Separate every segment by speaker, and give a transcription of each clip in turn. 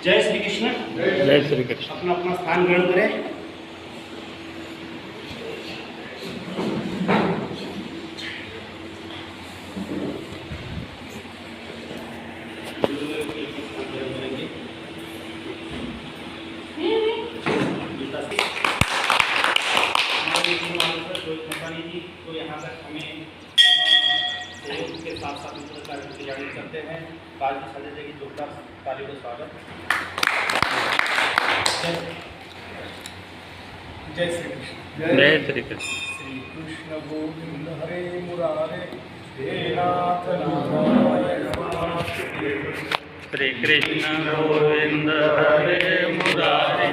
Speaker 1: जय श्री कृष्ण।
Speaker 2: जय श्री कृष्ण।
Speaker 1: अपना अपना स्थान ग्रहण करें। जी तो यहाँ तक हमें सहयोग के साथ साथ दूसरे कार्य की तैयारी करते हैं। आज की सजा जाएगी जोरदार ताली का स्वागत। जय श्री कृष्ण।
Speaker 2: जय श्री कृष्ण।
Speaker 1: श्री कृष्ण गोविंद हरे मुरारे हे नाथ नारायण वासुदेव।
Speaker 2: श्री कृष्ण गोविंद हरे मुरारे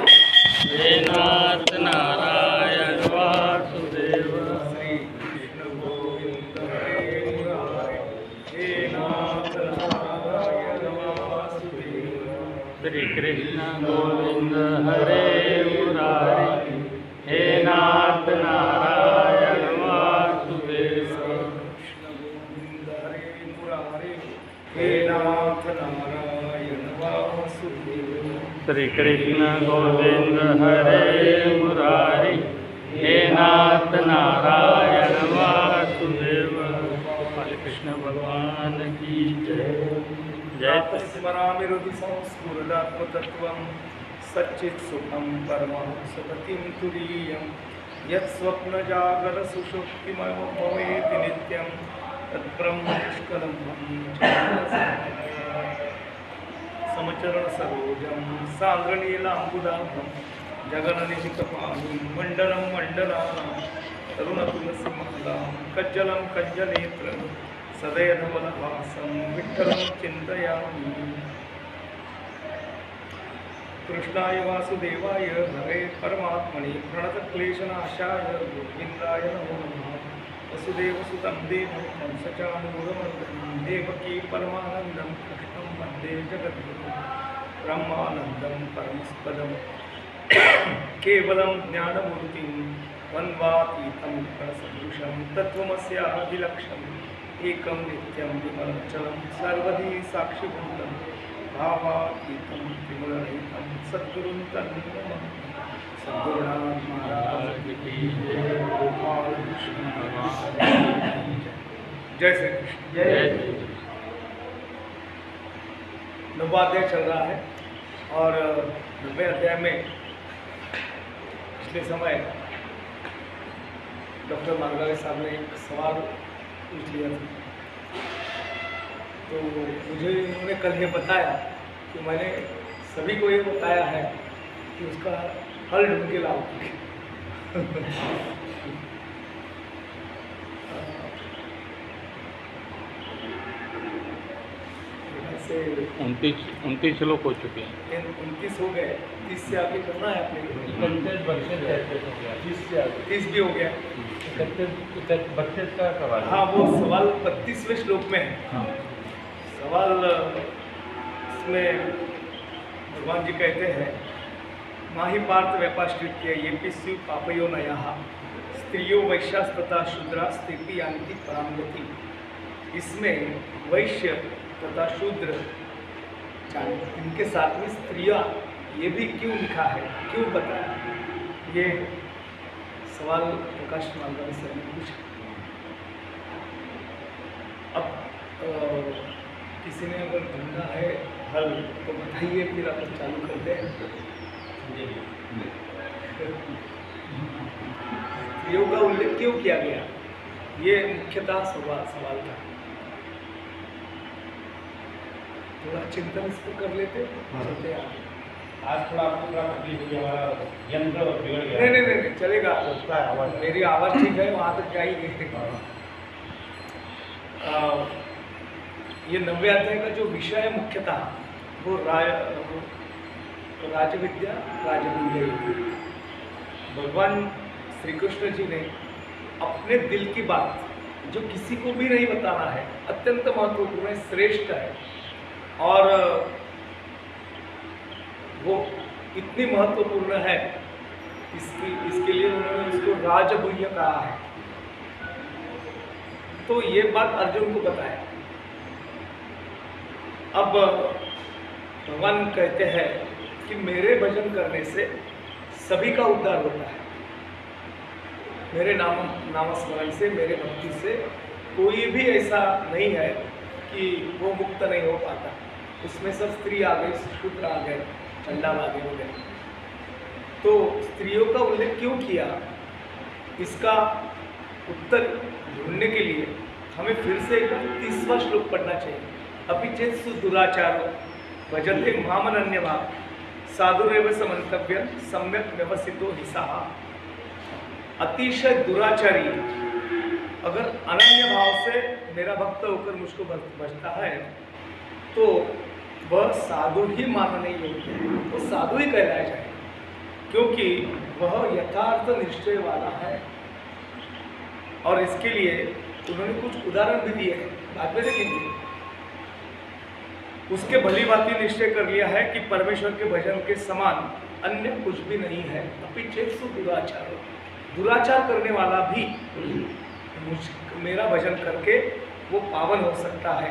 Speaker 2: हे नाथ नारायण वासुदेव।
Speaker 1: श्री कृष्ण गोविंद हरे मुरारे हे नाथ नारायण वासुदेव।
Speaker 2: श्री कृष्ण गोविंद हरे मुरारे हे नाथ नारायण वासुदेव।
Speaker 1: कृष्ण गोविंद हरे मुरारे हे नाथ नारायण वासुदेव।
Speaker 2: श्री कृष्ण गोविंद हरे मुरारे हे नाथ नारायण वासुदेव। कृष्ण भगवान की जय। जय
Speaker 1: स्मरामि हृदि संस्फुरदात्मतत्त्वं सच्चित् सुखं परमहंसगतिं तुरीयं यत् स्वप्नजागरसुषुप्तिमयं भवेति नित्यं तद्ब्रह्म निष्कलं समचरणसरोजं सान्द्रनीलाम्बुदाभं जगन्निहितपाणिं मण्डलं मण्डलानां तरुणतुलसीमालां कज्जलं कज्जनेत्रं सदयधवलवासं विठ्ठलं चिन्तयामि। कृष्णाय वासुदेवाय हरे परमात्मने प्रणतक्लेशनाशाय गोविन्दाय नमो नमः। वसुदेवसुतं देवं कंसचाणूरमर्दनं देवकी परमानन्दं कृष्णं वन्दे जगद्गुरुं ब्रह्मानन्दं परमस्पदं केवलं ज्ञानमूर्तिं वन्वातीतं गणसदृशं तत्त्वमस्यादिलक्ष्यम् एकं नित्यं विमलचलं सर्वधी साक्षिभूतं भावातीतं त्रिगुणरहितं सद्गुरुं तन्नमः। सद्गुरुनाथ महाराज की जय। गोपाल कृष्ण भगवान की जय। जय श्री कृष्ण। जय। नौवां अध्याय चल रहा है और 90वें अध्याय में पिछले समय डॉक्टर मार्गावे साहब ने एक सवाल पूछ लिया था। तो मुझे उन्होंने कल ये बताया कि मैंने सभी को ये बताया है कि उसका हल ढूंढ के लाओ। ऐसे
Speaker 2: 29 लोग हो चुके हैं।
Speaker 1: 29 हो गए। 30 से आगे करना है अपने 30 भी हो गया।
Speaker 2: 32 का सवाल।
Speaker 1: हाँ, वो सवाल 32वें श्लोक में है।
Speaker 2: हाँ।
Speaker 1: सवाल इसमें भगवान जी कहते हैं माहि पार्थ व्यपाश्रित्य ये पिस्यु पापयो नया स्त्रियो वैश्यास्तथा शूद्रास्तेपि यान्ति परांगति। इसमें वैश्य तथा शूद्र इनके साथ में स्त्रियाँ ये भी क्यों लिखा है, क्यों बताया, ये सवाल प्रकाश मालवानी सर ने पूछा। अब किसी ने अगर ढूंढा है हल तो बताइए, फिर अपन चालू करते हैं। स्त्रियों का उल्लेख क्यों किया गया, ये मुख्यतः सवाल था। थोड़ा चिंतन इस पर कर लेते चलते आगे।
Speaker 3: आज थोड़ा आपको थोड़ा तकलीफ हुई, हमारा यंत्र बिगड़ गया।
Speaker 1: नहीं चलेगा, मेरी आवाज़ ठीक है, वहाँ तक जाएगी। ये 90वें अध्याय का जो विषय है मुख्यतः वो राजविद्या राजगुंजयी। भगवान श्री कृष्ण जी ने अपने दिल की बात जो किसी को भी नहीं बताना है, अत्यंत महत्वपूर्ण है, श्रेष्ठ है, और वो इतनी महत्वपूर्ण है इसके लिए उन्होंने उसको राजगुह्य कहा है। तो ये बात अर्जुन को बताया। अब भगवान कहते हैं कि मेरे भजन करने से सभी का उद्धार होता है। मेरे नाम स्मरण से, मेरे भक्ति से कोई भी ऐसा नहीं है कि वो मुक्त नहीं हो पाता। उसमें सब स्त्री आ गई, शूद्र आ गए, चंडाल आ गए वगैरह। तो स्त्रियों का उल्लेख क्यों किया, इसका उत्तर ढूंढने के लिए हमें फिर से 30वां श्लोक पढ़ना चाहिए। अपि चेत्सु दुराचारो भजते मामनन्य भाव साधुरेव समन्तव्य सम्यक व्यवसितो हिसाह। अतिशय दुराचारी अगर अनन्य भाव से मेरा भक्त होकर मुझको भजता है तो वह साधु ही मानने योग्य है, वो साधु ही कहलाया जाए, क्योंकि वह यथार्थ निश्चय वाला है। और इसके लिए उन्होंने कुछ उदाहरण भी दिए हैं, बाद में देखेंगे। उसके भली भांति निश्चय कर लिया है कि परमेश्वर के भजन के समान अन्य कुछ भी नहीं है। अपि चेत्सु दुराचारो, दुराचार करने वाला भी मेरा भजन करके वो पावन हो सकता है।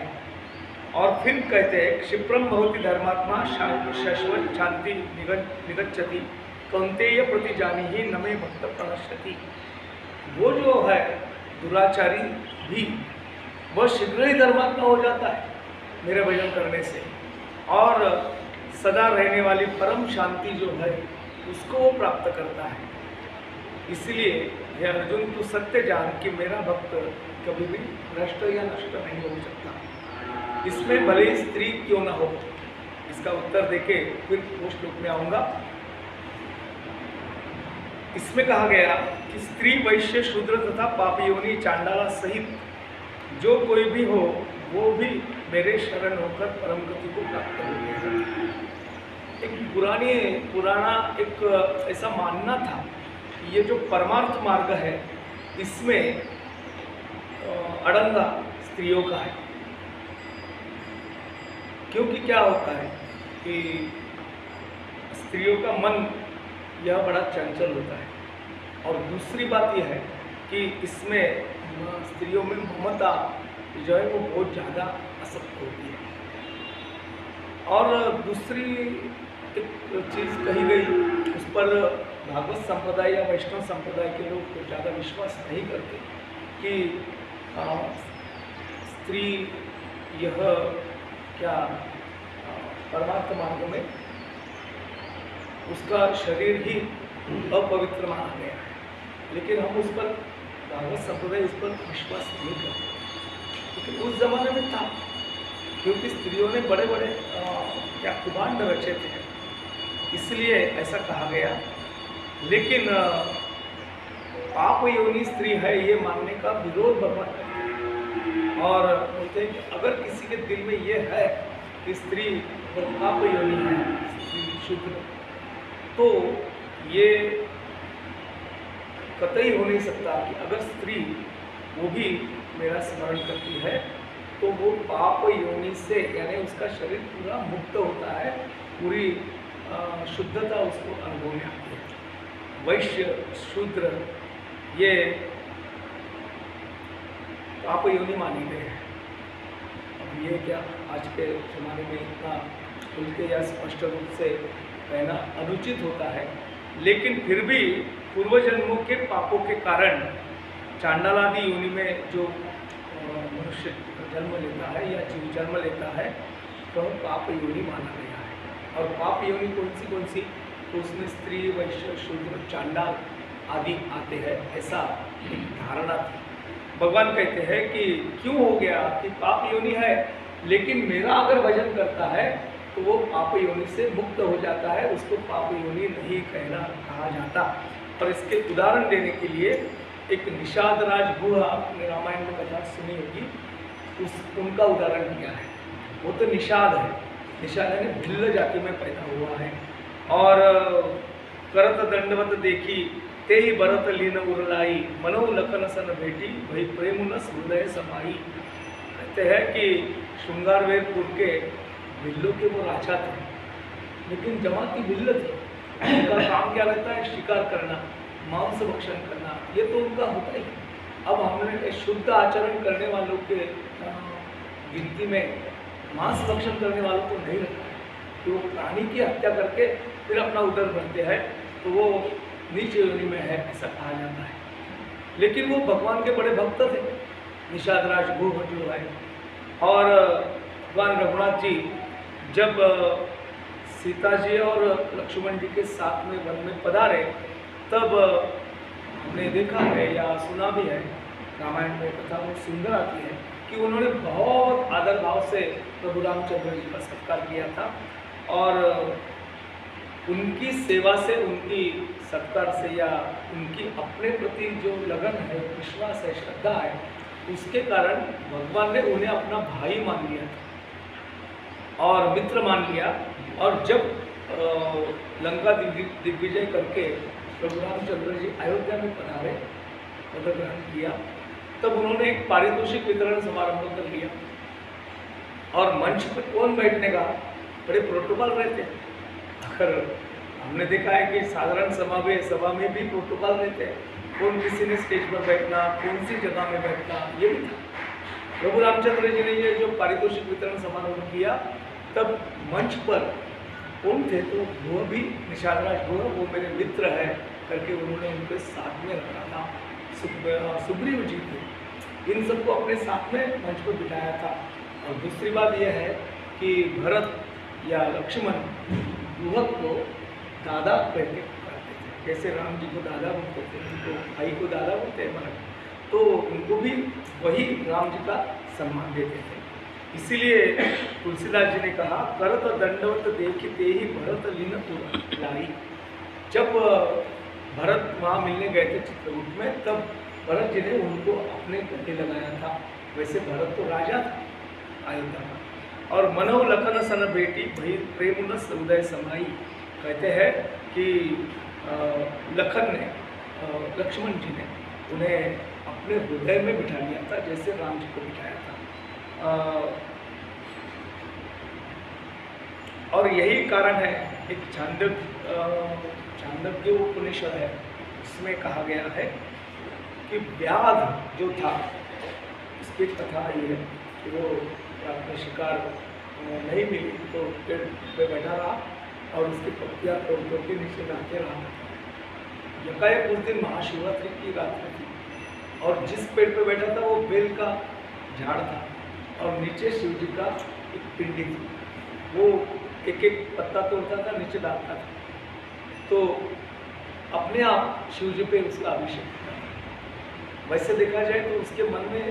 Speaker 1: और फिर कहते हैं क्षिप्रम भवति धर्मात्मा शाश्वत शांति निगच्छति कौन्तेय प्रति जानी ही नमे भक्त प्रणश्यति। वो जो है दुराचारी भी वह शीघ्र ही धर्मात्मा हो जाता है मेरे भजन करने से, और सदा रहने वाली परम शांति जो है उसको वो प्राप्त करता है। इसलिए हे अर्जुन, तू सत्य जान कि मेरा भक्त कभी भी भ्रष्ट या नष्ट नहीं हो सकता। इसमें भले ही स्त्री क्यों ना हो, इसका उत्तर देके फिर वो श्लोक में आऊँगा। इसमें कहा गया कि स्त्री, वैश्य, शूद्र तथा पापी योनि चांडाला सहित जो कोई भी हो वो भी मेरे शरण होकर परम गति को प्राप्त हो गया। एक पुराना एक ऐसा मानना था कि ये जो परमार्थ मार्ग है इसमें अड़ंगा स्त्रियों का है। क्योंकि क्या होता है कि स्त्रियों का मन यह बड़ा चंचल होता है, और दूसरी बात यह है कि इसमें स्त्रियों में ममता जो है वो बहुत ज़्यादा आसक्त होती है। और दूसरी एक चीज़ कही गई, उस पर भागवत संप्रदाय या वैष्णव संप्रदाय के लोग ज़्यादा विश्वास नहीं करते कि स्त्री यह क्या परमार्थ मार्ग में उसका शरीर ही अपवित्र माना गया है। लेकिन हम उस पर भागवत संप्रदाय उस पर विश्वास नहीं करते, लेकिन उस जमाने में था, क्योंकि स्त्रियों ने बड़े बड़े क्या कुभांड रचे थे, इसलिए ऐसा कहा गया। लेकिन पाप योनि स्त्री है ये मानने का विरोध भगवान करते हैं, और बोलते हैं कि अगर किसी के दिल में ये है कि स्त्री पाप योनि है, स्त्री शुद्र, तो ये कतई हो नहीं सकता कि अगर स्त्री वो भी मेरा स्मरण करती है तो वो पाप योनि से, यानी उसका शरीर पूरा मुक्त होता है, पूरी शुद्धता उसको अनुभव में आती है। वैश्य, शूद्र ये पाप योनि माने गए हैं। अब ये क्या आज के ज़माने में इतना खुल के या स्पष्ट रूप से कहना अनुचित होता है, लेकिन फिर भी पूर्व जन्मों के पापों के कारण चांडालादि योनि में जो मनुष्य जन्म लेता है या जीव जन्म लेता है तो पाप योनि माना गया है। और पाप योनि कौन सी, तो उसमें स्त्री, वैश्य, शूद्र, चांडाल आदि आते हैं, ऐसा एक धारणा थी। भगवान कहते हैं कि क्यों हो गया कि पाप योनि है, लेकिन मेरा अगर भजन करता है तो वो पाप योनि से मुक्त हो जाता है, उसको पाप योनि नहीं कहा जाता। और इसके उदाहरण देने के लिए एक निषाद राज गुहा, आपने रामायण में कथा सुनी होगी, उनका उदाहरण दिया है। वो तो निषाद है, निषाद यानी भिल्ल जाति में पैदा हुआ है। और करत दंडवत देखी ते ही भरत लीन उरलाई मनो लखन सन भेटी भई प्रेमुनस हृदय समाई। कहते हैं कि श्रृंगारवेरपुर के भिल्लों के वो राजा थे, लेकिन जमाती भिल्ल थे। उनका काम क्या रहता है? शिकार करना, मांस भक्षण करना, ये तो उनका होता ही। अब हमने शुद्ध आचरण करने वालों के गिनती में मांस भक्षण करने वालों को नहीं रखा है, कि वो प्राणी की हत्या करके फिर अपना उदर भरते हैं, तो वो नीच योनि में है, ऐसा कहा जाता है। लेकिन वो भगवान के बड़े भक्त थे, निषाद राज गुह जो है। और भगवान रघुनाथ जी जब सीता जी और लक्ष्मण जी के साथ में वन में पधारे, तब हमने देखा है या सुना भी है, रामायण में कथा में सुंदर आती है कि उन्होंने बहुत आदर भाव से प्रभु रामचंद्र जी का सत्कार किया था। और उनकी सेवा से, उनकी सत्कार से, या उनकी अपने प्रति जो लगन है, विश्वास है, श्रद्धा है, उसके कारण भगवान ने उन्हें अपना भाई मान लिया था और मित्र मान लिया। और जब लंका दिग्विजय करके प्रभु रामचंद्र जी अयोध्या में पधारे, पद ग्रहण किया, तब उन्होंने एक पारितोषिक वितरण समारंभ कर लिया। और मंच पर कौन बैठने का, बड़े प्रोटोकॉल रहते हैं। अगर हमने देखा है कि साधारण सभा में भी प्रोटोकॉल रहते हैं, कौन किसी ने स्टेज पर बैठना, कौन सी जगह में बैठना, ये भी था। प्रभु रामचंद्र जी ने ये जो पारितोषिक वितरण समारोह किया, तब मंच पर कौन थे, तो वो भी निषादराज वो मेरे मित्र है करके उन्होंने उनके साथ में रखा था। सुग्रीव जी थे, इन सबको अपने साथ में मंच पर बिठाया था। और दूसरी बात यह है कि भरत या लक्ष्मण युवक को दादा कहते थे, जैसे राम जी को दादा बोलते थे, उनको भाई को दादा बोलते हैं भरत, तो उनको भी वही राम जी का सम्मान देते थे। इसीलिए तुलसीदास जी ने कहा, करत दंडवत देखते ही भरत लीन लाई। जब भरत वहाँ मिलने गए थे चित्रकूट में, तब भरत जी ने उनको अपने गले लगाया था। वैसे भरत तो राजा था अयोध्या का। और मनो लखन सन बेटी भई प्रेम न उदय समाई, कहते हैं कि लखन ने, लक्ष्मण जी ने उन्हें अपने हृदय में बिठा लिया था, जैसे राम जी को बिठाया था। और यही कारण है, एक छांदोग्य उपनिषद है, उसमें कहा गया है कि व्याध जो था, इसकी कथा ये है कि वो रात में शिकार नहीं मिली तो पेड़ पे बैठा रहा और उसकी पत्तियाँ तोड़ के नीचे नहाते रहा। यकाएक उस दिन महाशिवरात्रि की रात में थी, और जिस पेड़ पे बैठा था वो बेल का झाड़ था, और नीचे शिव जी का एक पिंडी थी। वो एक एक पत्ता तोड़ता था, नीचे डालता था, तो अपने आप शिव जी पे उसका अभिषेक था। वैसे देखा जाए तो उसके मन में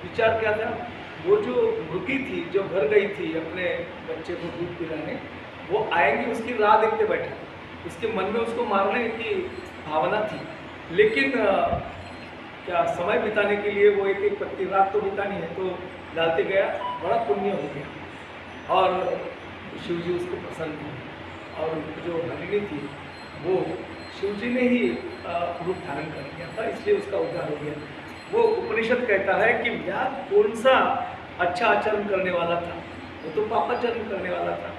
Speaker 1: विचार क्या था, वो जो रुकी थी, जो घर गई थी अपने बच्चे को दूध पिलाने, वो आएंगी उसकी राह देखते बैठा। उसके मन में उसको मारने की भावना थी, लेकिन क्या समय बिताने के लिए वो एक एक पत्ती रात तो बितानी है, तो डालते गया, बड़ा पुण्य हो गया और शिव जी उसको पसंद हुए। और जो हरिणी थी वो शिव जी ने ही रूप धारण कर लिया था, इसलिए उसका उद्धार हो गया। वो उपनिषद कहता है कि व्याध कौन सा अच्छा आचरण करने वाला था, वो तो पापाचरण करने वाला था।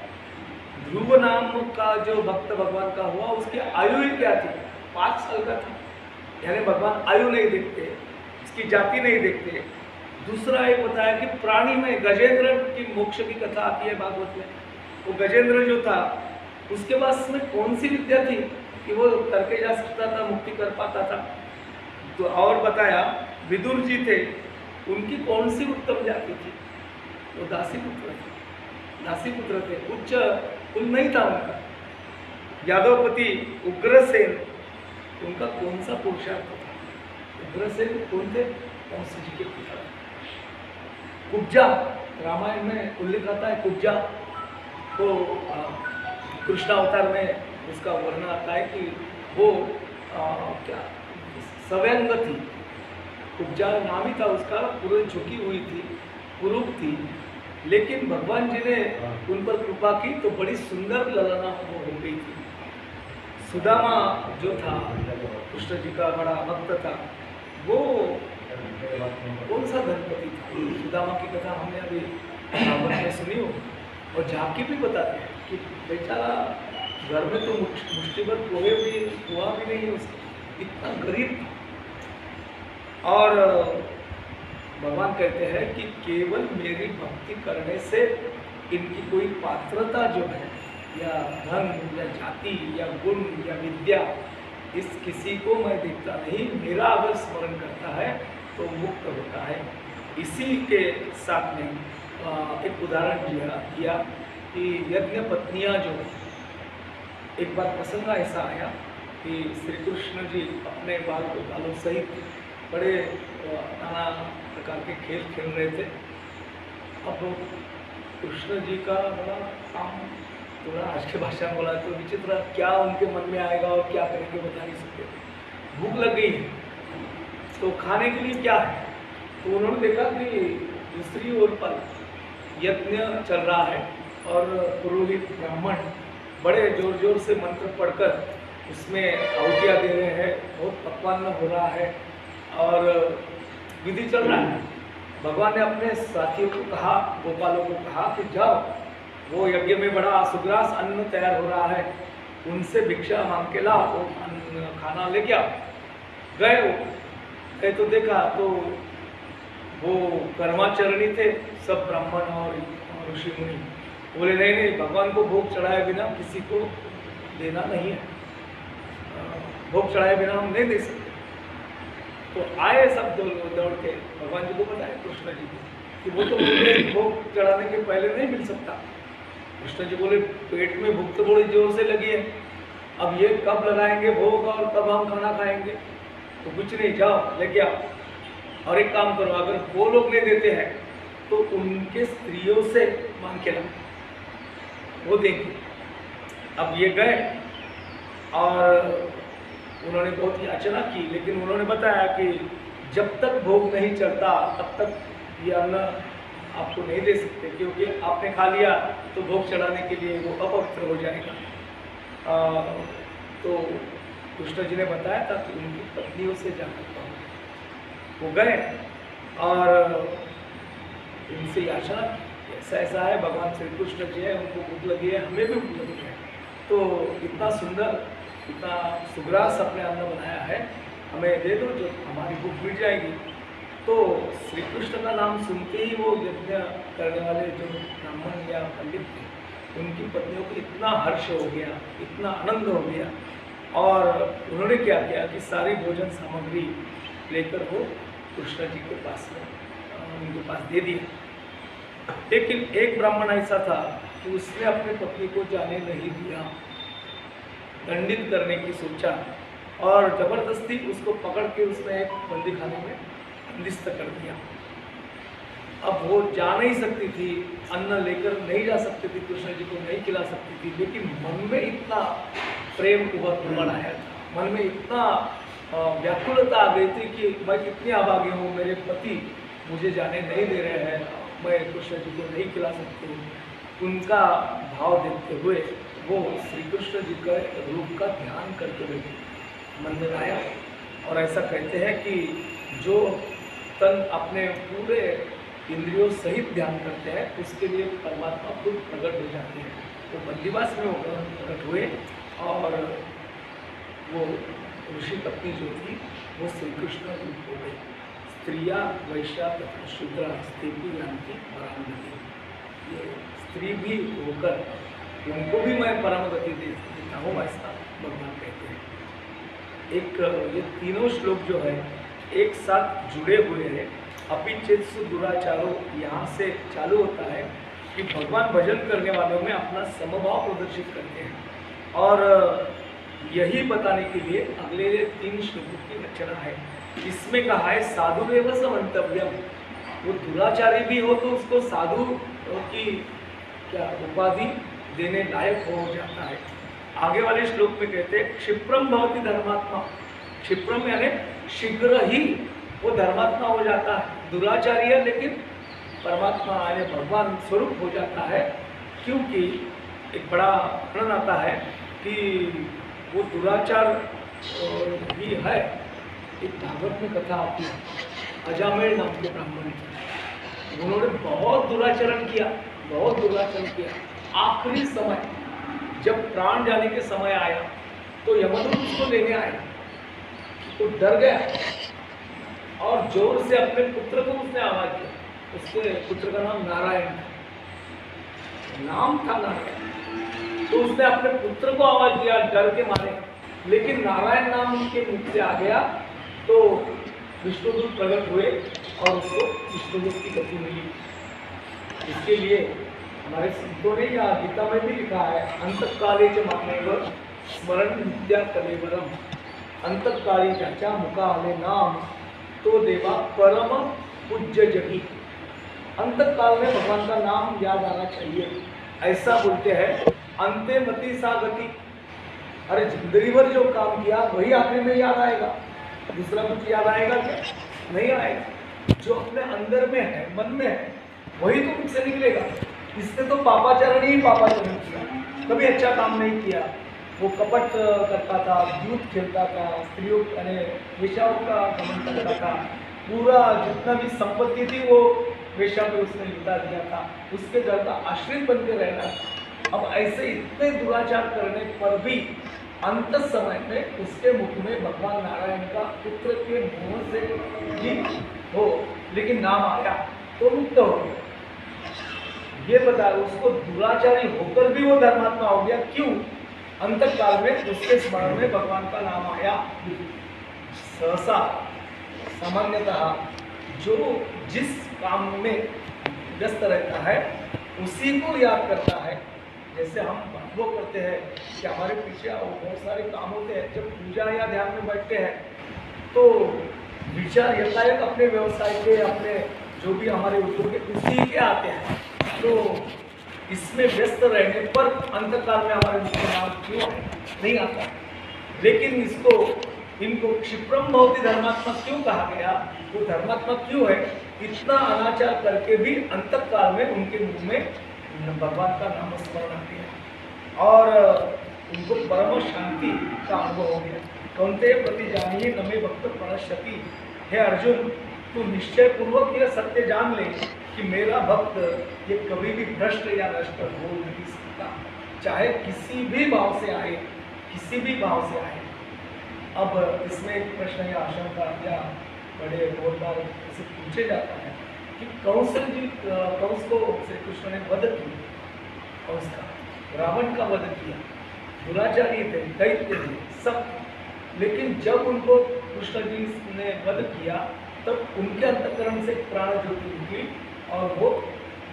Speaker 1: ध्रुव नाम का जो भक्त भगवान का हुआ, उसकी आयु ही क्या थी, 5 साल का था। यानी भगवान आयु नहीं देखते, इसकी जाति नहीं देखते। दूसरा एक बताया कि प्राणी में गजेंद्र की मोक्ष की कथा आती है भागवत में। वो गजेंद्र जो था, उसके पास में कौन सी विद्या थी कि वो करके जा सकता था, मुक्ति कर पाता था। तो और बताया विदुर जी थे, उनकी कौन सी उत्तम जाति थी, वो दासी पुत्र थे, दासी पुत्र थे, उच्च कुल नहीं था उनका। यादवपति उग्रसेन, उनका कौन सा पुरुषार्थ था, उग्रसेन कौन थे, कंस जी के पिता। कुब्जा, रामायण में उल्लेख आता है, कुब्जा को कृष्णावतार में उसका वर्णन आता है कि वो क्या सव्यंग थी। कुब्जा नाम ही था उसका, पूरी झुकी हुई थी, कुरूप थी, लेकिन भगवान जी ने उन पर कृपा की तो बड़ी सुंदर ललना वो हो गई थी। सुदामा जो था, कृष्ण जी का बड़ा भक्त था, वो कौन सा धनपति था। सुदामा की कथा हमने अभी रावण में सुनी हो, और झांकी भी बताते हैं कि बेचारा घर में तो मुट्ठी भर पोहे भी हुआ भी नहीं उसका, इतना गरीब था। और भगवान कहते हैं कि केवल मेरी भक्ति करने से इनकी कोई पात्रता जो है या धन या जाति या गुण या विद्या, इस किसी को मैं देखता नहीं, मेरा अगर स्मरण करता है तो मुक्त होता है। इसी के साथ में एक उदाहरण दिया कि यज्ञ पत्नियां जो, एक बार प्रसंग ऐसा आया कि श्री कृष्ण जी अपने बालों सहित बड़े नाना प्रकार के खेल खेल रहे थे। अब कृष्ण जी का बड़ा काम, थोड़ा आज के भाषा में बोला तो विचित्र, क्या उनके मन में आएगा और क्या करेंगे बता नहीं सकते। भूख लग गई है तो खाने के लिए क्या है, तो उन्होंने देखा कि दूसरी ओर पर यज्ञ चल रहा है और पुरोहित ब्राह्मण बड़े जोर जोर से मंत्र पढ़कर उसमें आहुतियाँ दे रहे हैं, बहुत पकवान हो रहा है और विधि चल रहा है। भगवान ने अपने साथियों को कहा, गोपालों को कहा कि जाओ, वो यज्ञ में बड़ा सुग्रास अन्न तैयार हो रहा है, उनसे भिक्षा मांग के लाओ, वो खाना लेके आओ। गए वो, गए तो देखा तो वो कर्माचरणी थे सब ब्राह्मण और ऋषि मुनि। बोले नहीं नहीं, भगवान को भोग चढ़ाए बिना किसी को देना नहीं है, भोग चढ़ाए बिना हम नहीं दे सकते। तो आए सब दौड़ के भगवान जी को बताया, कृष्ण जी को, कि वो तो भोग चढ़ाने के पहले नहीं मिल सकता। कृष्ण जी बोले पेट में भूख तो बड़ी जोर से लगी है, अब ये कब लगाएंगे भोग और कब हम खाना खाएंगे, तो कुछ नहीं, जाओ लेके आओ। और एक काम करो, अगर वो लोग नहीं देते हैं तो उनके स्त्रियों से मांग के लाओ, वो देंगे। अब ये गए और उन्होंने बहुत याचना की, लेकिन उन्होंने बताया कि जब तक भोग नहीं चढ़ता तब तक ये अन्न आपको नहीं दे सकते, क्योंकि आपने खा लिया तो भोग चढ़ाने के लिए वो अपवित्र हो जाएगा। तो कृष्ण जी ने बताया था कि उनकी पत्नियों से जाकर वो गए और उनसे याचना की, ऐसा ऐसा है, भगवान श्री कृष्ण जी है, उनको भूख लगी है, हमें भी भूख लगी है, तो इतना सुंदर, इतना सुग्रास अपने अन्न बनाया है, हमें दे दो, जो हमारी भूख मिट जाएगी। तो श्री कृष्ण का नाम सुनते ही वो यज्ञ करने वाले जो ब्राह्मण या पंडित थे, उनकी पत्नियों को इतना हर्ष हो गया, इतना आनंद हो गया, और उन्होंने क्या किया कि सारी भोजन सामग्री लेकर वो कृष्ण जी के पास में उनके पास दे दिया। लेकिन एक ब्राह्मण ऐसा था कि उसने अपनी पत्नी को जाने नहीं दिया, दंडित करने की सोचा और जबरदस्ती उसको पकड़ के उसने एक बंदी खाने में बंदिस्त कर दिया। अब वो जा नहीं सकती थी, अन्न लेकर नहीं जा सकती थी, कृष्ण जी को नहीं खिला सकती थी, लेकिन मन में इतना प्रेम उमड़ आया था, मन में इतना व्याकुलता आ गई थी कि मैं कितनी अभागी हूँ, मेरे पति मुझे जाने नहीं दे रहे हैं, मैं कृष्ण जी को नहीं खिला सकती हूँ। उनका भाव देखते हुए वो श्री कृष्ण जी के रूप का ध्यान करते हुए मन में आया, और ऐसा कहते हैं कि जो तन अपने पूरे इंद्रियों सहित ध्यान करते हैं उसके लिए परमात्मा खुद प्रकट हो जाते हैं। तो बंदीवास में वो प्रकट हुए और वो ऋषि पत्नी जो थी वो श्री कृष्ण रूप हो गई। स्त्रिया वैश्या तथा शूद्रा स्त्री यानी परामगति, ये स्त्री भी होकर उनको भी मैं परामगति देता हूँ, ऐसा भगवान कहते हैं। एक ये तीनों श्लोक जो है एक साथ जुड़े हुए हैं। अपिचेत्सु दुराचारो यहाँ से चालू होता है कि भगवान भजन करने वालों में अपना समभाव प्रदर्शित करते हैं, और यही बताने के लिए अगले 3 श्लोकों की रचना है। इसमें कहा है साधुरेव समंतव्यम, वो दुराचारी भी हो तो उसको साधु की क्या उपाधि देने लायक हो जाता है। आगे वाले श्लोक में कहते हैं क्षिप्रम भवति धर्मात्मा, क्षिप्रम यानी शीघ्र ही वो धर्मात्मा हो जाता है, दुराचारी है लेकिन परमात्मा यानी भगवान स्वरूप हो जाता है। क्योंकि एक बड़ा वर्णन आता है कि वो दुराचार भी है। एक भागवत में कथा आती है, अजामेल नाम के ब्राह्मण, उन्होंने बहुत दुराचरण किया, बहुत दुराचरण किया। आखिरी समय जब प्राण जाने के समय आया तो यमदूत उसको लेने आया, तो डर गया और जोर से अपने पुत्र को उसने आवाज दिया। उसके पुत्र का नाम नारायण था। नाम था नारायण, तो उसने अपने पुत्र को आवाज दिया डर के मारे, लेकिन नारायण नाम उनके मुख से आ गया तो विष्णुदूत प्रकट हुए और उसको विष्णुदूत की गति मिली। इसके लिए हमारे संतों ने या गीता में भी लिखा है, अंतकाले च मामेव स्मरण विद्या कलेवरम, अंतकाली चाचा मुका हले नाम तो देवा परम पूज्य जगी। अंतकाल में भगवान का नाम याद आना चाहिए, ऐसा बोलते हैं अंते मति सा गति। अरे जिंदगी भर जो काम किया वही आखिर में याद आएगा, दूसरा कुछ याद आएगा क्या? नहीं आएगा। जो अपने अंदर में है, मन में है, वही तो मुझसे निकलेगा। इसने तो पापाचरण ही पापाचरण किया, कभी अच्छा काम नहीं किया। वो कपट करता था, दूध खेलता था, स्त्रियों यानी वेश्याओं का गमन करता था, पूरा जितना भी संपत्ति थी वो वेश्या पे उसने लुटा दिया था, उसके घर का आश्रित बन के रहना। अब ऐसे इतने दुराचार करने पर भी अंत समय में उसके मुख में भगवान नारायण का पुत्र के मुंह से जी हो, लेकिन नाम आया तो मुक्त हो गया। ये बता, उसको दुराचारी होकर भी वो धर्मात्मा हो गया। क्यों? अंतकाल में उसके स्मरण में भगवान का नाम आया। सहसा सामान्यतः जो जिस काम में व्यस्त रहता है उसी को याद करता है। जैसे हम वो करते हैं कि हमारे पीछे बहुत सारे काम होते हैं, जब पूजा या ध्यान में बैठते हैं तो विचार यथायथ अपने व्यवसाय के, अपने जो भी हमारे उद्योग के उसी के आते हैं। तो इसमें व्यस्त रहने पर अंतकाल में हमारे मुख्य नाम क्यों नहीं आता? लेकिन इनको क्षिप्रम भवति धर्मात्मा क्यों कहा गया? वो धर्मात्मा क्यों है? इतना अनाचार करके भी अंतकाल में उनके मुंह में भगवान का नाम स्मरण आ गया और उनको परम शांति का अनुभव हो गया। कौनते प्रति जानिए नमे भक्त प्रणश्यति। हे अर्जुन, तू निश्चय पूर्वक यह सत्य जान ले कि मेरा भक्त ये कभी भी भ्रष्ट या नष्ट हो नहीं सकता, चाहे किसी भी भाव से आए, किसी भी भाव से आए। अब इसमें एक प्रश्न या आशंका या बड़े बहुत बार इसे पूछे जाता है कि कंस को श्री कृष्ण ने वध किया, कंस का, रावण का वध किया, दुराचारी थे, दैत्य थे सब, लेकिन जब उनको कृष्ण जी ने वध किया तब उनके अंतःकरण से प्राण ज्योति निकली और वो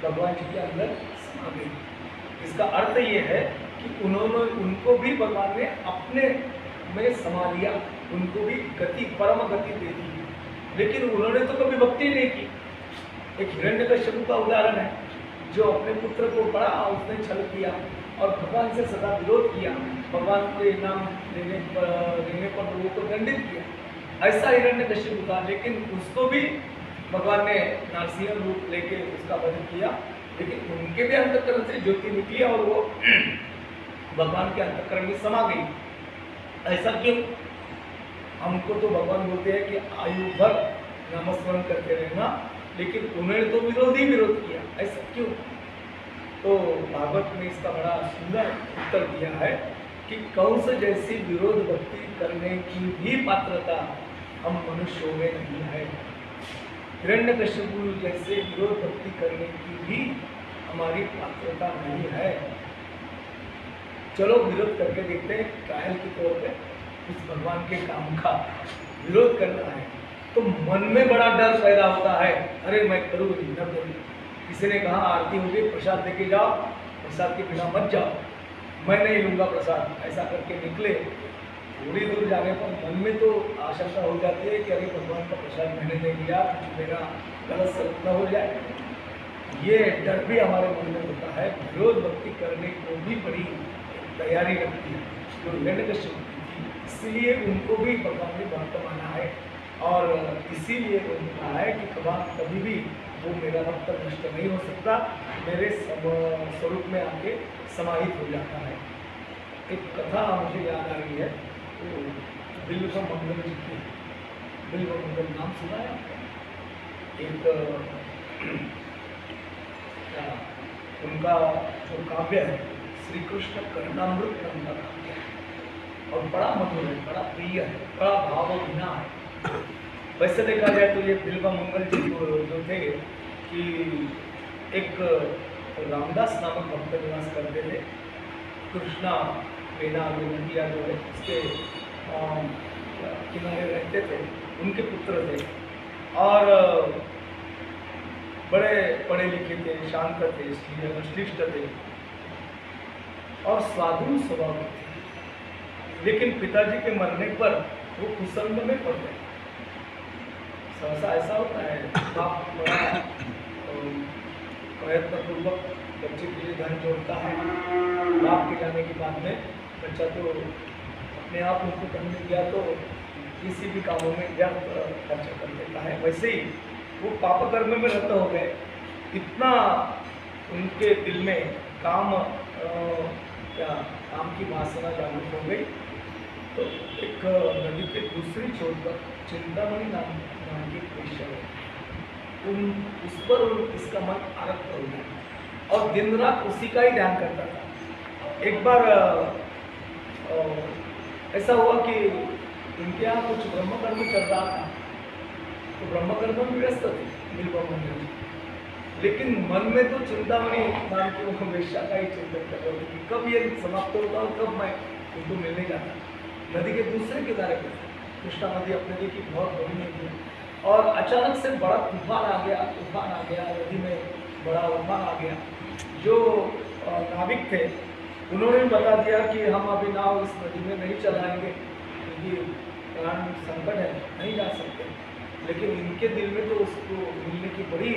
Speaker 1: भगवान जी के अंदर समा गई। इसका अर्थ ये है कि उनको भी भगवान ने अपने में समा लिया, उनको भी गति, परम गति दे दी। लेकिन उन्होंने तो कभी भक्ति नहीं की। एक हिरण्यकश्यप का उदाहरण है, जो अपने पुत्र को पढ़ा, उसने छल किया और भगवान से सदा विरोध किया, भगवान को इनाम देने पर लोगों को दंडित किया। ऐसा हिरण्यकश्यप था, लेकिन उसको भी भगवान ने नारसिंह रूप लेके उसका वध किया। लेकिन उनके भी अंतःकरण से ज्योति निकली और वो भगवान के अंतःकरण में समा गई। ऐसा क्यों? हमको तो भगवान बोलते हैं कि आयु भर नामस्मरण करते रहना, लेकिन उन्होंने तो विरोध किया। ऐसा क्यों? तो भागवत में इसका बड़ा सुंदर उत्तर दिया है कि कंस जैसी विरोध भक्ति करने की भी पात्रता हम मनुष्यों में नहीं है। हिरण्यकश्यप जैसे विरोध भक्ति करने की भी हमारी पात्रता नहीं है। चलो विरोध करके देखते हैं, ट्रायल के तौर पे इस भगवान के काम का विरोध करना है तो मन में बड़ा डर पैदा होता है, अरे मैं करूँ न करूँ। किसी ने कहा आरती होगी, प्रसाद देके जाओ, प्रसाद के बिना मत जाओ, मैं नहीं लूँगा प्रसाद, ऐसा करके निकले। थोड़ी दूर जाने पर मन में तो आशंका हो जाती है कि अरे भगवान का प्रसाद मैंने नहीं लिया, मेरा गलत सलत न हो जाए। ये डर भी हमारे मन में होता है। विरोध भक्ति करने को भी बड़ी तैयारी लगती है, जो हिरण्यकश्यप थी, इसलिए उनको भी भगवान ने भक्त माना है और इसीलिए उन्होंने कहा है कि भगवान कभी भी वो मेरा भक्त नष्ट नहीं हो सकता, मेरे स्वरूप में आके समाहित हो जाता है। एक कथा मुझे याद आ रही है, तो बिल्व मंगल जी की, बिल्व मंगल नाम सुना है आपका? उनका जो काव्य है श्री कृष्ण करुणामृत नाम का काव्य है और बड़ा मधुर है, बड़ा प्रिय है, बड़ा भावहीना है। वैसे देखा जाए तो ये बिल्व मंगल जी जो थे कि एक रामदास नामक भक्त निवास करते थे। कृष्णा मेना नदिया जो है उसके किनारे रहते थे, उनके पुत्र थे और बड़े पढ़े लिखे थे, शांत थे, श्लिष्ट थे और साधु स्वभाव के थे। लेकिन पिताजी के मरने पर वो कुसंग में पड़ गए। सहसा ऐसा होता है, बाप बड़ा प्रयत्नपूर्वक बच्चे के लिए धन जोड़ता है, बाप के जाने के बाद में बच्चा तो अपने आप उनको करने गया तो किसी भी कामों में व्यर्थ खर्चा कर देता है। वैसे ही वो पाप कर्म में रत हो गए। इतना उनके दिल में काम की वासना जागृत हो गई। तो एक नदी के दूसरी छोर पर चिंतामणि नाम की वेश्या है, उस पर इसका मन आरक्त हो गया और दिन रात उसी का ही ध्यान करता था। एक बार ऐसा हुआ कि इनके यहाँ कुछ ब्रह्मकर्म चल रहा था, तो ब्रह्मकर्म में व्यस्त थे बिल्कुल मंदिर, लेकिन मन में तो चिंतामणि नाम की वो वेश्या का ही चिंतन कर रहे थे, कब ये समाप्त होगा और कब मैं उनको मिलने जाता। नदी के दूसरे किनारे पर कृष्णा नदी अपने लिए की बहुत बड़ी नदी है और अचानक से बड़ा तूफान आ गया, नदी में बड़ा उफान आ गया। जो नाविक थे उन्होंने बता दिया कि हम अभी नाव इस नदी में नहीं चलाएंगे क्योंकि प्राण संकट है, नहीं जा सकते। लेकिन इनके दिल में तो उसको मिलने की बड़ी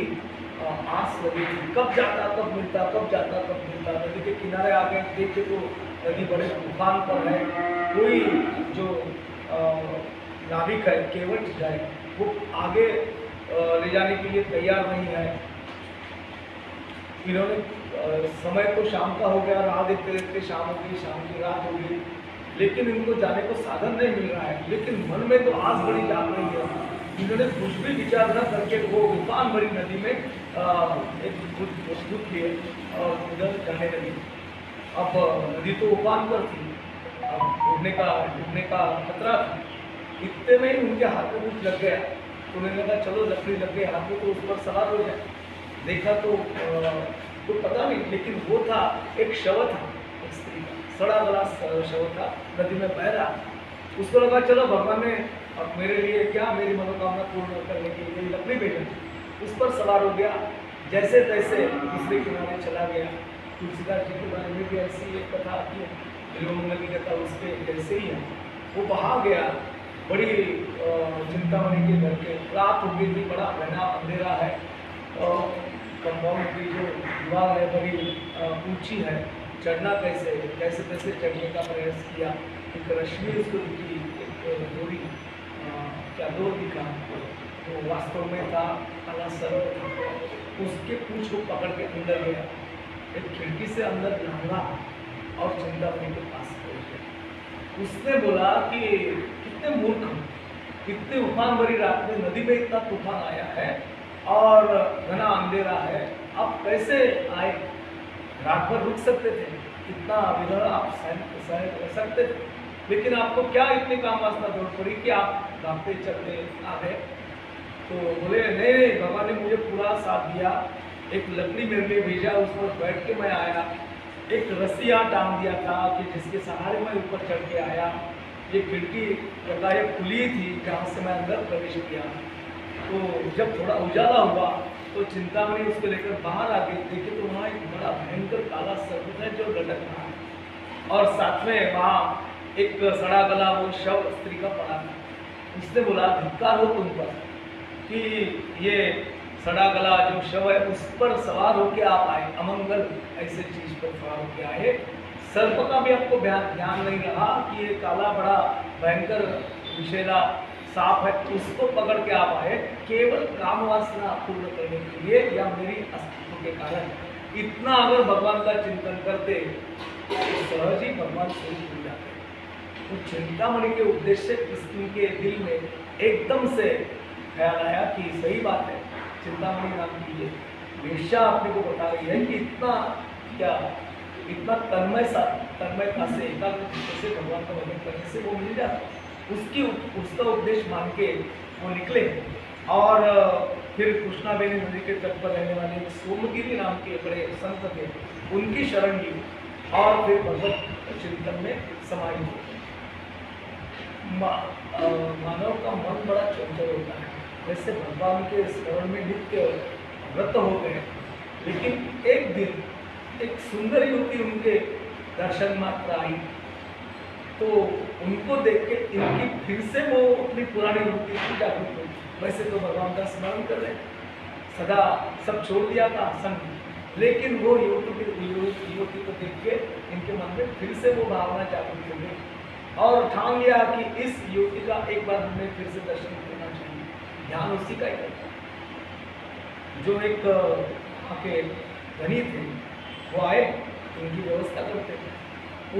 Speaker 1: आस लगी थी, कब जाता कब मिलता, कब जाता कब मिलता। नदी के किनारे आ गए, देखे तो नदी बड़े तूफान पर है, कोई जो नाविक है केवट जाए वो आगे ले जाने के लिए तैयार नहीं है। इन्होंने समय तो शाम का हो गया, राह देखते देखते शाम हो गई, शाम की रात हो गई, लेकिन इनको जाने को साधन नहीं मिल रहा है। लेकिन मन में तो आस बड़ी जाग रही है। इन्होंने कुछ भी विचार न करके वो उफान भरी नदी में एक बुद्ध लिए और उधर जाने लगी। अब नदी तो उफान पर थी, अब डूबने का खतरा था। इतने में ही उनके हाथ में कुछ लग गया, तो उन्होंने कहा चलो लकड़ी लग गई हाथ में तो उस पर सवार हो जाए। देखा तो पता नहीं, लेकिन वो था एक शव था, एक स्त्री का सड़ा गला शव था, नदी में बह रहा। उसको लगा चलो भगवान ने अब मेरे लिए क्या, मेरी मनोकामना पूर्ण करने के लिए लकड़ी भेजा। उस पर सवार हो गया, जैसे तैसे दूसरे किनारे चला गया। तुलसीदास जी के बारे में भी ऐसी एक कथा आती है, बिल्वमंगल की कथा उसके जैसे ही है। वो वहाँ गया, बड़ी चिंतामणि के घर के, रात हो गई थी, बड़ा घना अंधेरा है और कंपाउंड की जो दीवार है बड़ी ऊंची है, चढ़ना कैसे तैसे चढ़ने का प्रयास किया। एक रश्मि उसको दिखी, एक डोरी क्या डोर दिखा, तो वास्तव में था काला सर्प था। उसके पूंछ को पकड़ के अंदर गया, एक खिड़की से अंदर झांका और चिंतामणि के पास पहुंच गया। उसने बोला कि कितने मूर्ख, कितने उफान भरी रात में नदी में इतना तूफान आया है और घना अंधेरा है, आप कैसे आए? रात भर रुक सकते थे, इतना विधर आप सह सकते थे, लेकिन आपको क्या इतनी काम वासना जरूरत पड़ी कि आप भागते चलते आ गए? तो बोले नहीं, भगवान ने मुझे पूरा साथ दिया, एक लकड़ी मेरे लिए भेजा, उस पर बैठ के मैं आया, एक रस्सी यहाँ टांग दिया था कि जिसके सहारे मैं ऊपर चढ़ के आया। ये खिड़की एकाएक खुली थी जहाँ से मैं अंदर प्रवेश किया। तो जब थोड़ा उजाला हुआ तो चिंतामणि उसको लेकर बाहर आ गई, देखे तो वहाँ एक बड़ा भयंकर काला सर्प है जो लटक रहा है और साथ में वहाँ एक सड़ा गला वो शव स्त्री का पड़ा था। उसने बोला धिक्कार हो तुम पर कि ये सड़ा गला जो शव है उस पर सवार होके आप आए, अमंगल ऐसे चीज पर सवार होके आए। सर्प का भी आपको ध्यान नहीं रहा कि ये काला बड़ा भयंकर विषैला सांप है, उसको पकड़ के आप आए केवल काम वासना पूर्ण करने के लिए या मेरी अस्तित्व के कारण। इतना अगर भगवान का चिंतन करते तो सहज ही भगवान स्वरूप मिल जाते। तो चिंतामणि के उपदेश से इनके दिल में एकदम से ख्याल आया कि सही बात है, चिंतामणि नाम की ये वेश्या अपने को बता रही है कि इतना तन्मयता से एकाग्रता से भगवान का भजन करने से वो मिल जाता। उसका उपदेश मान के वो निकले और फिर कृष्णाबेनी नदी के तट पर रहने वाले एक सोमगिरी नाम के बड़े संत थे, उनकी शरण ली और फिर भगवत चिंतन में समाहित हुए। मानव का मन बड़ा चंचल होता है, वैसे भगवान के स्मरण में नित्य व्रत हो गए, लेकिन एक दिन एक सुंदर युवती उनके दर्शन मात्र आई, तो उनको देख के इनकी फिर से वो अपनी पुरानी वृत्ति की जागृत हुई। वैसे तो भगवान का स्मरण कर रहे, सदा सब छोड़ दिया था संग, लेकिन वो युवती को देख के इनके मन में फिर से वो भावना जागृत हो गई और ठान लिया कि इस युवती का एक बार हमें फिर से दर्शन करना चाहिए। ध्यान उसी का ही करता है। जो एक वहाँ के धनी थे, वो आए, उनकी व्यवस्था करते थे,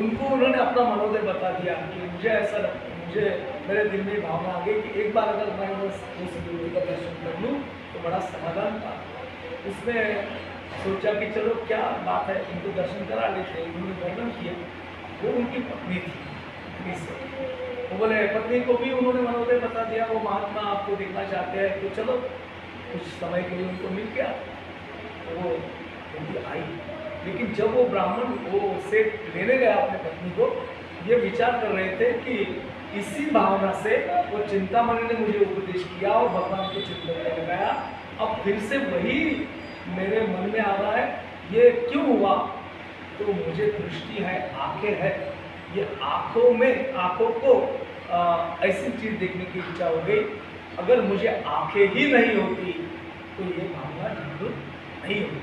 Speaker 1: उनको उन्होंने अपना मनोदय बता दिया कि मुझे मेरे दिल में भावना आ गई कि एक बार अगर मैं उस गुरु का दर्शन कर लूँ तो बड़ा समाधान था। उसमें सोचा कि चलो क्या बात है, इनको दर्शन करा लेते। उन्होंने वर्णन किया, वो उनकी पत्नी थी। वो बोले, पत्नी को भी उन्होंने मनोदय बता दिया, वो महात्मा आपको देखना चाहते हैं, तो चलो कुछ समय के लिए उनको मिल गया। तो वो उनकी आई, लेकिन जब वो ब्राह्मण वो सेठ लेने गया अपने पत्नी को, ये विचार कर रहे थे कि इसी भावना से वो चिंतामणि ने मुझे उपदेश किया और भगवान को चिंतन में लगाया, अब फिर से वही मेरे मन में आ रहा है, ये क्यों हुआ? तो मुझे दृष्टि है, आंखें है, ये आंखों को ऐसी चीज़ देखने की इच्छा हो गई। अगर मुझे आंखें ही नहीं होती तो ये भावना जागृत नहीं होती।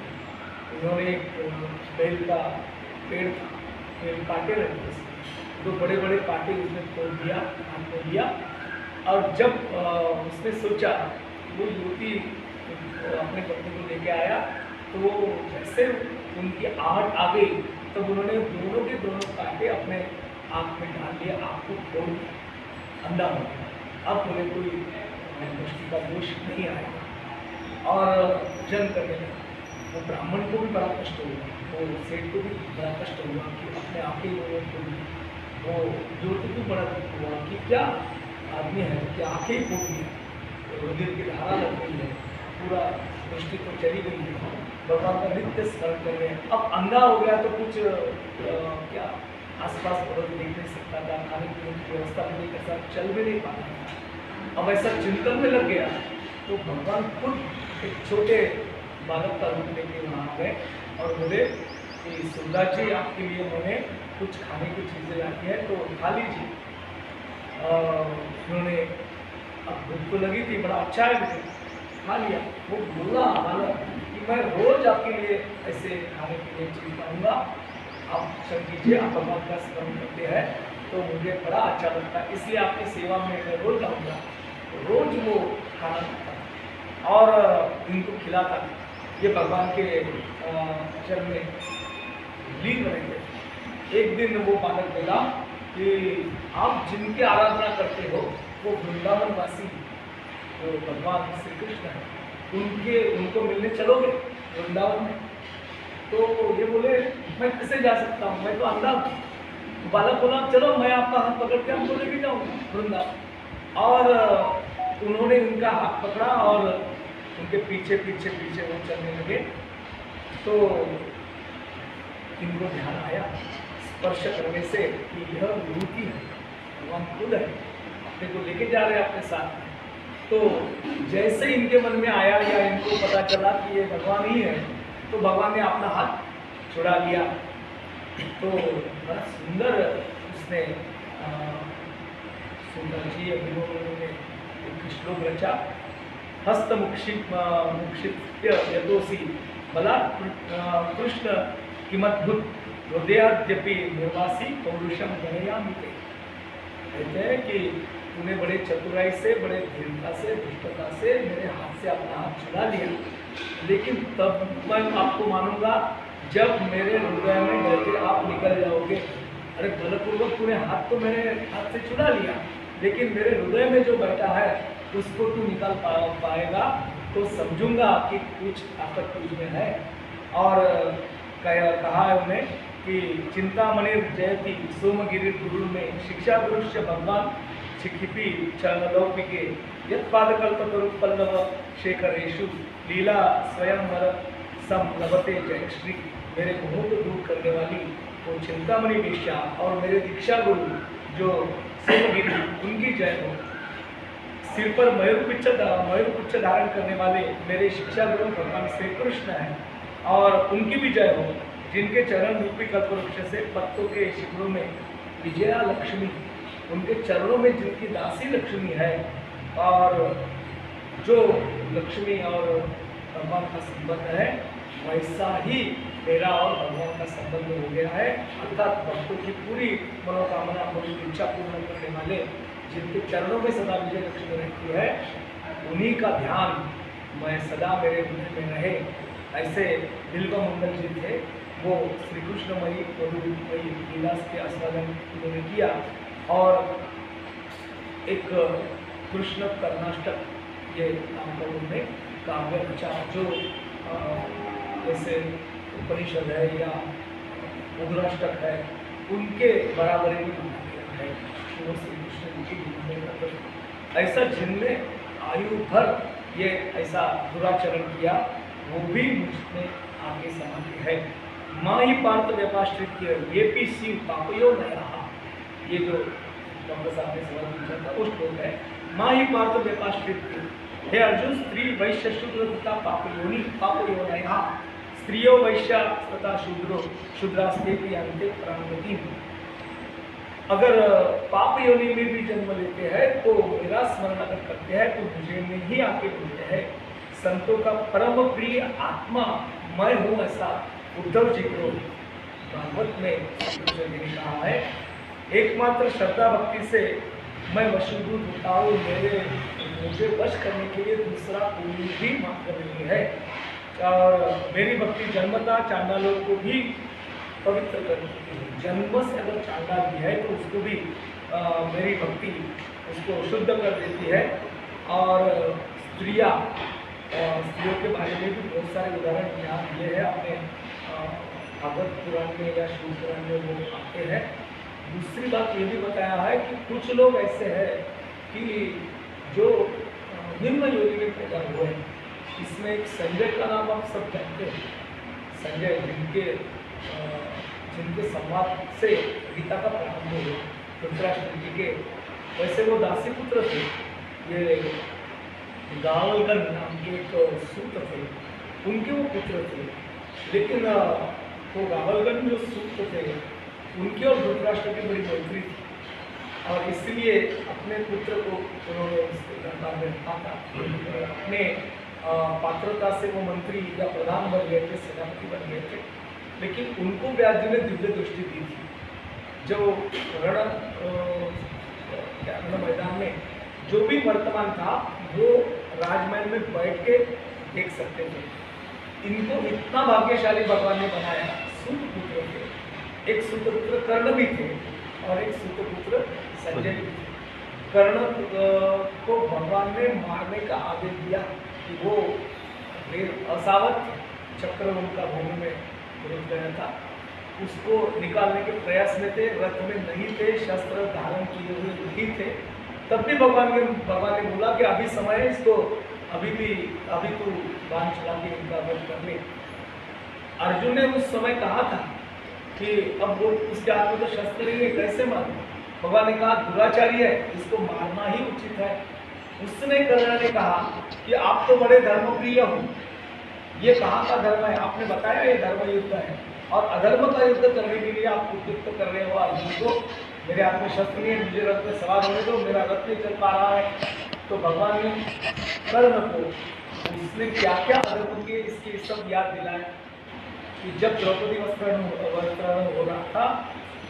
Speaker 1: उन्होंने एक बेल का पेड़ था, पेड़ काटे रहे थे, दो बड़े बड़े काटे उसने तोड़ दिया, हाथ में लिया, और जब उसने सोचा, वो युवती अपने पत्नी को लेके आया, तो वो जैसे उनकी आहट आ गई, तब उन्होंने दोनों के दोनों काटे अपने आँख में डाल दिया, आँख को खोल दिया, अंधा हो गया। अब उन्हें कोई दृष्टि का दोष नहीं आया और जन करने लगा। वो ब्राह्मण को भी बड़ा कष्ट हुआ, वो सेठ को भी बड़ा कष्ट हुआ कि अपने आप ही को भी, वो ज्योति को बड़ा दुख हुआ कि क्या आदमी है कि आँखें ही फूट गई, रुधिर की धारा लग गई है, पूरा दृष्टि तो चली गई है, भगवान का नित्य स्मरण कर रहे हैं। अब अंधा हो गया तो कुछ क्या आसपास पड़ोस देख नहीं सकता था, खाने पीने की व्यवस्था भी नहीं कर सकता, चल भी नहीं पाता था। अब ऐसा चिंतन में लग गया तो भगवान खुद एक छोटे बालक का रूप लेके वहाँ आ गए और बोले कि सुंदर जी, आपके लिए मैंने कुछ खाने की चीज़ें लाती है, तो खा लीजिए। उन्होंने, अब भूख तो लगी थी, बड़ा अच्छा है मुझे, खा लिया। वो बोला बालक कि मैं रोज आपके लिए ऐसे खाने के लिए चीज़ लाऊंगा, आप चल कीजिए, आप भगवान का स्मरण करते हैं तो मुझे बड़ा अच्छा लगता है, इसलिए आपकी सेवा में मैं रोज लाऊंगा। रोज वो खाना खाता और इनको खिलाता था। ये भगवान के चरण में लीन रहे थे। एक दिन वो बालक बोला कि आप जिनकी आराधना करते हो वो वृंदावनवासी जो भगवान श्री कृष्ण है, उनको मिलने चलोगे वृंदावन में? तो ये बोले, मैं कैसे जा सकता हूँ, मैं तो अंधा हूँ। तो बालक बोला, चलो मैं आपका हाथ पकड़ के आपको लेके जाऊँगा वृंदावन। और उन्होंने उनका हाथ पकड़ा और उनके पीछे पीछे पीछे वो चलने लगे। तो इनको ध्यान आया स्पर्श करने से कि यह विभूति है, भगवान खुद है, अपने को लेके जा रहे हैं अपने साथ। तो जैसे इनके मन में आया या इनको पता चला कि ये भगवान ही है, तो भगवान ने अपना हाथ छुड़ा लिया। तो बड़ा सुंदर उसने सुंदर जी अभिनव ने एक श्लोक रचा, हस्त मुक्षिप्य यतोसी बला कृष्ण किमद्भुत हृदयाद्यपि निर्वासी पौरुषम गणयामि। कहते हैं कि तूने बड़े चतुराई से, बड़े धीरता से, दुष्टता से मेरे हाथ से अपना हाथ छुड़ा लिया, लेकिन तब मैं आपको मानूंगा जब मेरे हृदय में बैठे आप निकल जाओगे। अरे बलपूर्वक तूने हाथ तो मेरे हाथ से छुड़ा लिया, लेकिन मेरे हृदय में जो बैठा है उसको तू निकाल पाएगा तो समझूंगा कि कुछ ताकत तुझ में है। और कहा है उन्हें कि चिंतामणि जयति सोमगिरि गुरु में शिक्षा गुरु से भगवान चिकिपि च लौकिके यत्पादकल्पतरुपल्लव शेखरेषु लीला स्वयंवर संलभते जयश्री। मेरे मोह को दूर करने वाली वो चिंतामणि वेश्या और मेरे दीक्षा गुरु जो सेवगिरी उनकी जय हो। सिर पर मयूरपुच्छ धारण करने वाले मेरे शिक्षा गुरु भगवान श्री कृष्ण हैं और उनकी भी जय हो, जिनके चरण रूपी कल्पवृक्ष से पत्तों के शिखरों में विजया लक्ष्मी, उनके चरणों में जिनकी दासी लक्ष्मी है और जो लक्ष्मी और भगवान का संबंध है वैसा ही मेरा और भगवान का संबंध हो गया है। अर्थात भक्तों की पूरी मनोकामना पूरी इच्छा पूर्ण करने वाले जिनके चरणों में सदा विजय लक्ष्मी रहती है उन्हीं का ध्यान मैं सदा मेरे हृदय में रहे। ऐसे बिल्व मंगल जी थे, वो श्री कृष्णमयी मधुमयी लीला के आस्वादन उन्होंने किया और एक कृष्ण कर्णाष्टक ये नाम का उन्होंने काव्य रचा जो जैसे उपनिषद है या मधुराष्टक है उनके बराबरी भी है। वो श्री कृष्ण जी की ऐसा जिनने आयु भर ये ऐसा दुराचरण किया वो भी मुझमें आगे समाधि है। माही पार्थ व्यपाश्रित ये भी शिव पापयो न रहा। ये जो डॉक्टर साहब ने सवाल पूछा था वो श्लोक है। माही पार्थ व्यपाश्रित हे अर्जुन स्त्री वैश्य शूद्र तथा पापयो न रहा। स्त्रियों वैश्य तथा शूद्रास्ते भी अंते प्राणवती। अगर पाप योनि में भी जन्म लेते हैं तो मेरा स्मरण अगर करते हैं तो मुझे में ही आके बोलते हैं। संतों का परम प्रिय आत्मा मैं हूँ ऐसा उद्धव जी को भागवत में कृष्ण जी ने कहा है। एकमात्र श्रद्धा भक्ति से मैं वशीभूत होता हूँ, मुझे वश करने के लिए दूसरा कोई भी मात्र नहीं है। और मेरी भक्ति जन्मता चांडालों को भी पवित्र करती है। जन्म से अगर चांडाल भी है तो उसको भी मेरी भक्ति उसको शुद्ध कर देती है। और स्त्रियों के बारे में भी बहुत सारे उदाहरण यहाँ दिए हैं अपने भागवत पुराण में या शिव पुराण में वो आते हैं। दूसरी बात ये भी बताया है कि कुछ लोग ऐसे हैं कि जो निम्न योनि में पैदा हुए हैं। इसमें एक संजय का नाम आप सब जानते हैं। संजय जिनके संवाद से गीता का प्रारंभ हुआ धृतराष्ट्र जी के, वैसे वो दासी पुत्र थे। ये गावलगन नाम के एक सूत थे, उनके वो पुत्र थे। लेकिन वो गावलगन जो सूत थे उनकी और धृतराष्ट्र की बड़ी मैत्री थी और इसलिए अपने पुत्र को उन्होंने में रखा था। अपने पात्रता से वो मंत्री या प्रधान बन गए थे, सेनापति बन गए थे। लेकिन उनको व्यास जी ने दिव्य दृष्टि दी थी। जो रण मैदान में जो भी वर्तमान था वो राजमहल में बैठ के देख सकते थे। इनको इतना भाग्यशाली भगवान ने बनाया। सूत पुत्र थे, एक सूत पुत्र कर्ण भी थे और एक सूत पुत्र संजय भी थे। कर्ण को भगवान ने मारने का आदेश दिया कि वो असावत चक्र उनका भूमि में घुस गया था, उसको निकालने के प्रयास में थे, रथ में नहीं थे, शस्त्र धारण किए हुए नहीं थे। तब भी भगवान ने बोला कि अभी समय है, इसको अभी तू बाण चला के इनका वध कर ले। अर्जुन ने उस समय कहा था कि अब वो उसके हाथ में तो शस्त्र नहीं है, कैसे मारे। भगवान ने कहा दुराचारी है, इसको मारना ही उचित है। उसने कर्ण ने कहा कि आप तो बड़े धर्मप्रिय हो, ये कहाँ का धर्म है, आपने बताया ये धर्म युद्ध है और अधर्म का युद्ध करने के लिए आप उद्युक्त कर रहे हो अर्जुन को। मेरे हाथ में शस्त्र नहीं है, मुझे रथ में सवार होने दो, मेरा रथ नहीं चल पा रहा है। तो भगवान ने कर्ण को उसने क्या क्या अधर्म किए इसकी सब याद दिलाया कि जब द्रौपदी वस्त्रण हो रहा था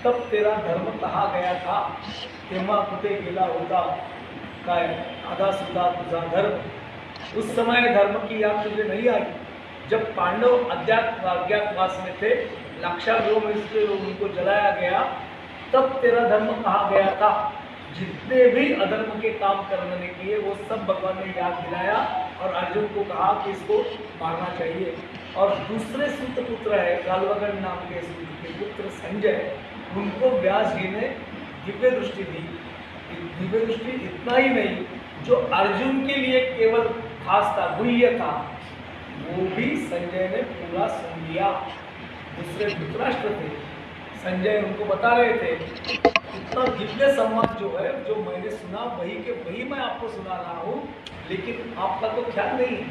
Speaker 1: तब तेरा धर्म कहा गया था, तेव्हा कुठे गेला होता काय आधा सुधा तुझा धर्म। उस समय धर्म की याद तुझे नहीं आई। जब पांडव अज्ञातवास में थे, लाक्षागृह में उनको जलाया गया, तब तेरा धर्म कहा गया था। जितने भी अधर्म के काम कर्ण ने किए वो सब भगवान ने याद दिलाया और अर्जुन को कहा कि इसको मारना चाहिए। और दूसरे सूत पुत्र है गालवगन नाम के सूत के पुत्र संजय, उनको व्यास जी ने दिव्य दृष्टि दी कि दिव्य दृष्टि इतना ही नहीं, जो अर्जुन के लिए केवल खास था, गुह्य था, वो भी संजय ने पूरा सुन लिया। दूसरे धृतराष्ट्र थे, संजय उनको बता रहे थे, इतना दिव्य संवाद जो है, जो मैंने सुना वही के वही मैं आपको सुना रहा हूँ, लेकिन आपका तो ख्याल नहीं है,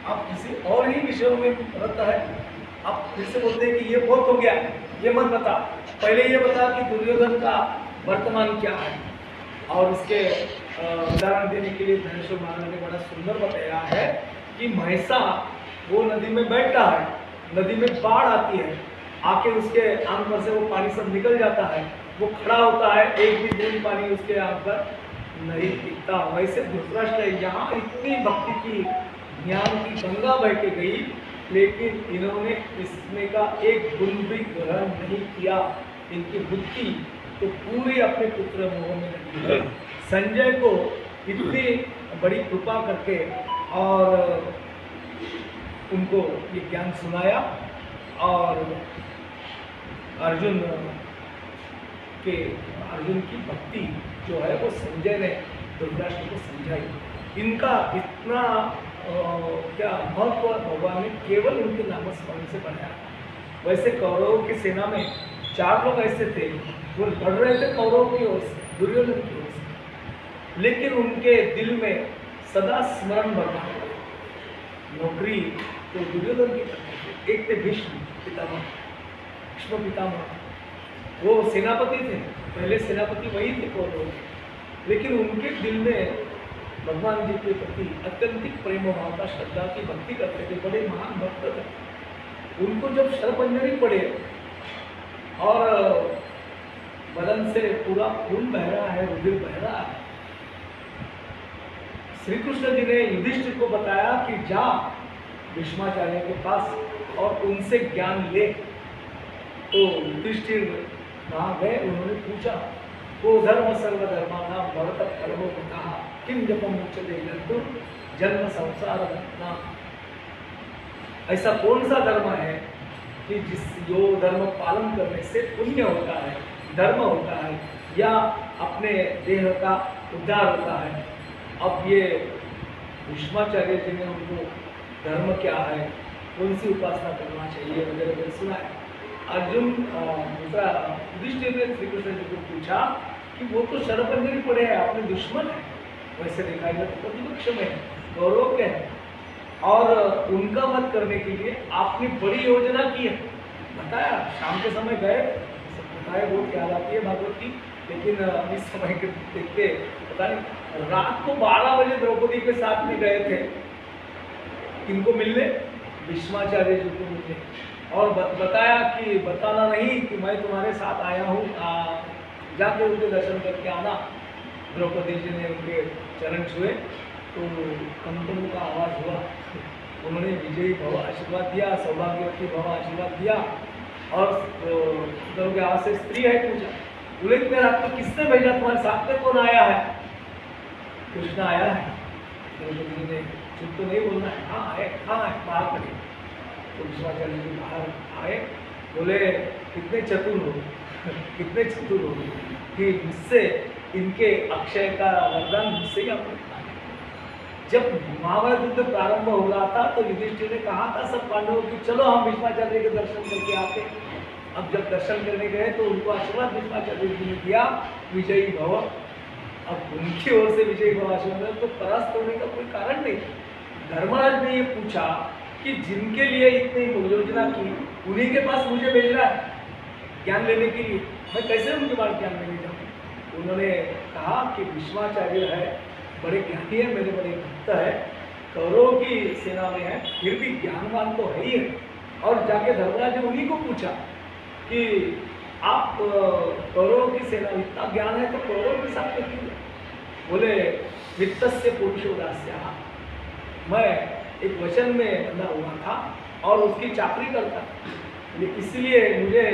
Speaker 1: आप किसी और ही विषयों में रत है। आप फिर से बोलते हैं कि ये बहुत हो गया, ये मत बता, पहले ये बता कि दुर्योधन का वर्तमान क्या है। और इसके उदाहरण देने के लिए धनेश्वर महाराज ने बड़ा सुंदर बताया है कि महिषा वो नदी में बैठता है, नदी में बाढ़ आती है, आके उसके आंख पर से वो पानी सब निकल जाता है, वो खड़ा होता है, एक भी बूंद पानी उसके आंख पर नहीं टिकता। वैसे धृतराष्ट्र यहाँ इतनी भक्ति की, ज्ञान की गंगा बह के गई, लेकिन इन्होंने इसमें का एक बूंद भी ग्रहण नहीं किया। इनकी बुद्धि तो पूरी अपने पुत्र मोह में लगी है। संजय को इतनी बड़ी कृपा करके और उनको ये ज्ञान सुनाया, और अर्जुन की भक्ति जो है वो संजय ने धृतराष्ट्र को समझाई। इनका इतना क्या महत्व भगवान ने केवल उनके नामस्मरण से बनाया। वैसे कौरवों की सेना में 4 लोग ऐसे थे, वो लड़ रहे थे कौरवों की ओर से, दुर्योधन की ओर से, लेकिन उनके दिल में सदा स्मरण भरना। नौकरी तो दुर्योधन की करते थे। एक थे भीष्म पितामह, वो सेनापति थे, पहले सेनापति वही थे कौरवों, लेकिन उनके दिल में भगवान जी के प्रति अत्यंतिक प्रेम भाव का, श्रद्धा की, भक्ति करते थे, बड़े महान भक्त थे। उनको जब शरपंजरी पड़े और बदन से पूरा खून बह रहा है, रुधिर बह रहा है, श्री कृष्ण जी ने युधिष्ठिर को बताया कि जा भीष्माचार्य के पास और उनसे ज्ञान ले। तो युधिष्ठिर वहाँ गए, उन्होंने पूछा, को धर्म सर्वधर्माणां भवतः परमो पिता किं जपम उच्यते जन्तु जन्म संसार घटना। ऐसा कौन सा धर्म है कि जो धर्म पालन करने से पुण्य होता है, धर्म होता है, या अपने देह का उद्धार होता है। अब ये भीष्माचार्य जी ने उनको धर्म क्या है, कौन सी उपासना करना चाहिए वगैरह सुनाया। अर्जुन युधिष्ठिर ने श्री कृष्ण जी को पूछा कि वो तो शरपंजरी पड़े हैं, अपने दुश्मन है, वैसे देखा जाए तो प्रतिपक्ष में है, गौरव के हैं, और उनका वध करने के लिए आपने बड़ी योजना की है। बताया, शाम के समय गए, बताया बहुत याद आती है भागवत की, लेकिन इस समय के देखते पता नहीं, रात को 12 बजे द्रौपदी के साथ में गए थे इनको मिलने, भीष्माचार्य जी को मिलने, और बताया कि बताना नहीं कि मैं तुम्हारे साथ आया हूँ, जाके उनके दर्शन करके आना। द्रौपदी जी ने उनके चरण छुए तो कंपन का आवाज़ हुआ, उन्होंने विजयी भव आशीर्वाद दिया, सौभाग्यवती भव आशीर्वाद दिया, और यहाँ से स्त्री है पूछा, बोले कि रात को किसने भेजा, तुम्हारे साथ में कौन आया है? कृष्ण आया है। द्रौपदी जी ने चुप तो नहीं बोलना है, हाँ है, हाँ है, बाहर करें। तो भीष्माचार्य जी बाहर आए, बोले कितने चतुर हो, कितने चतुर हो कि मुझसे इनके अक्षय का वरदान मुझसे ही आपने पाया। जब महाभारत युद्ध प्रारंभ हो रहा था तो युधिष्ठिर ने कहा था सब पांडवों की, चलो हम भीष्माचार्य के दर्शन करके आते। अब जब दर्शन करने गए तो उनको आशीर्वाद भीष्माचार्य जी ने दिया, विजयी भव। अब उनकी ओर से विजयी भव आशीर्वाद, तो परास्त होने का कोई कारण नहीं। धर्मराज ने ये पूछा कि जिनके लिए इतनी योजना की, उन्हीं के पास मुझे भेज रहा है ज्ञान लेने के लिए, मैं कैसे उनके पास ज्ञान लेने जाऊँ? उन्होंने कहा कि भीष्माचार्य है, बड़े ज्ञानी है, मेरे बड़े भक्त है, कौरवों की सेना में है, फिर भी ज्ञानवान तो है ही है। और जाके धर्मराज ने उन्हीं को पूछा कि आप कौरवों की सेना, इतना ज्ञान है तो कौरवों के साथ में क्यों? बोले वित्तस्य पुरुषोदास्या, मैं एक वचन में बंधा हुआ था और उसकी चाकरी करता, इसलिए मुझे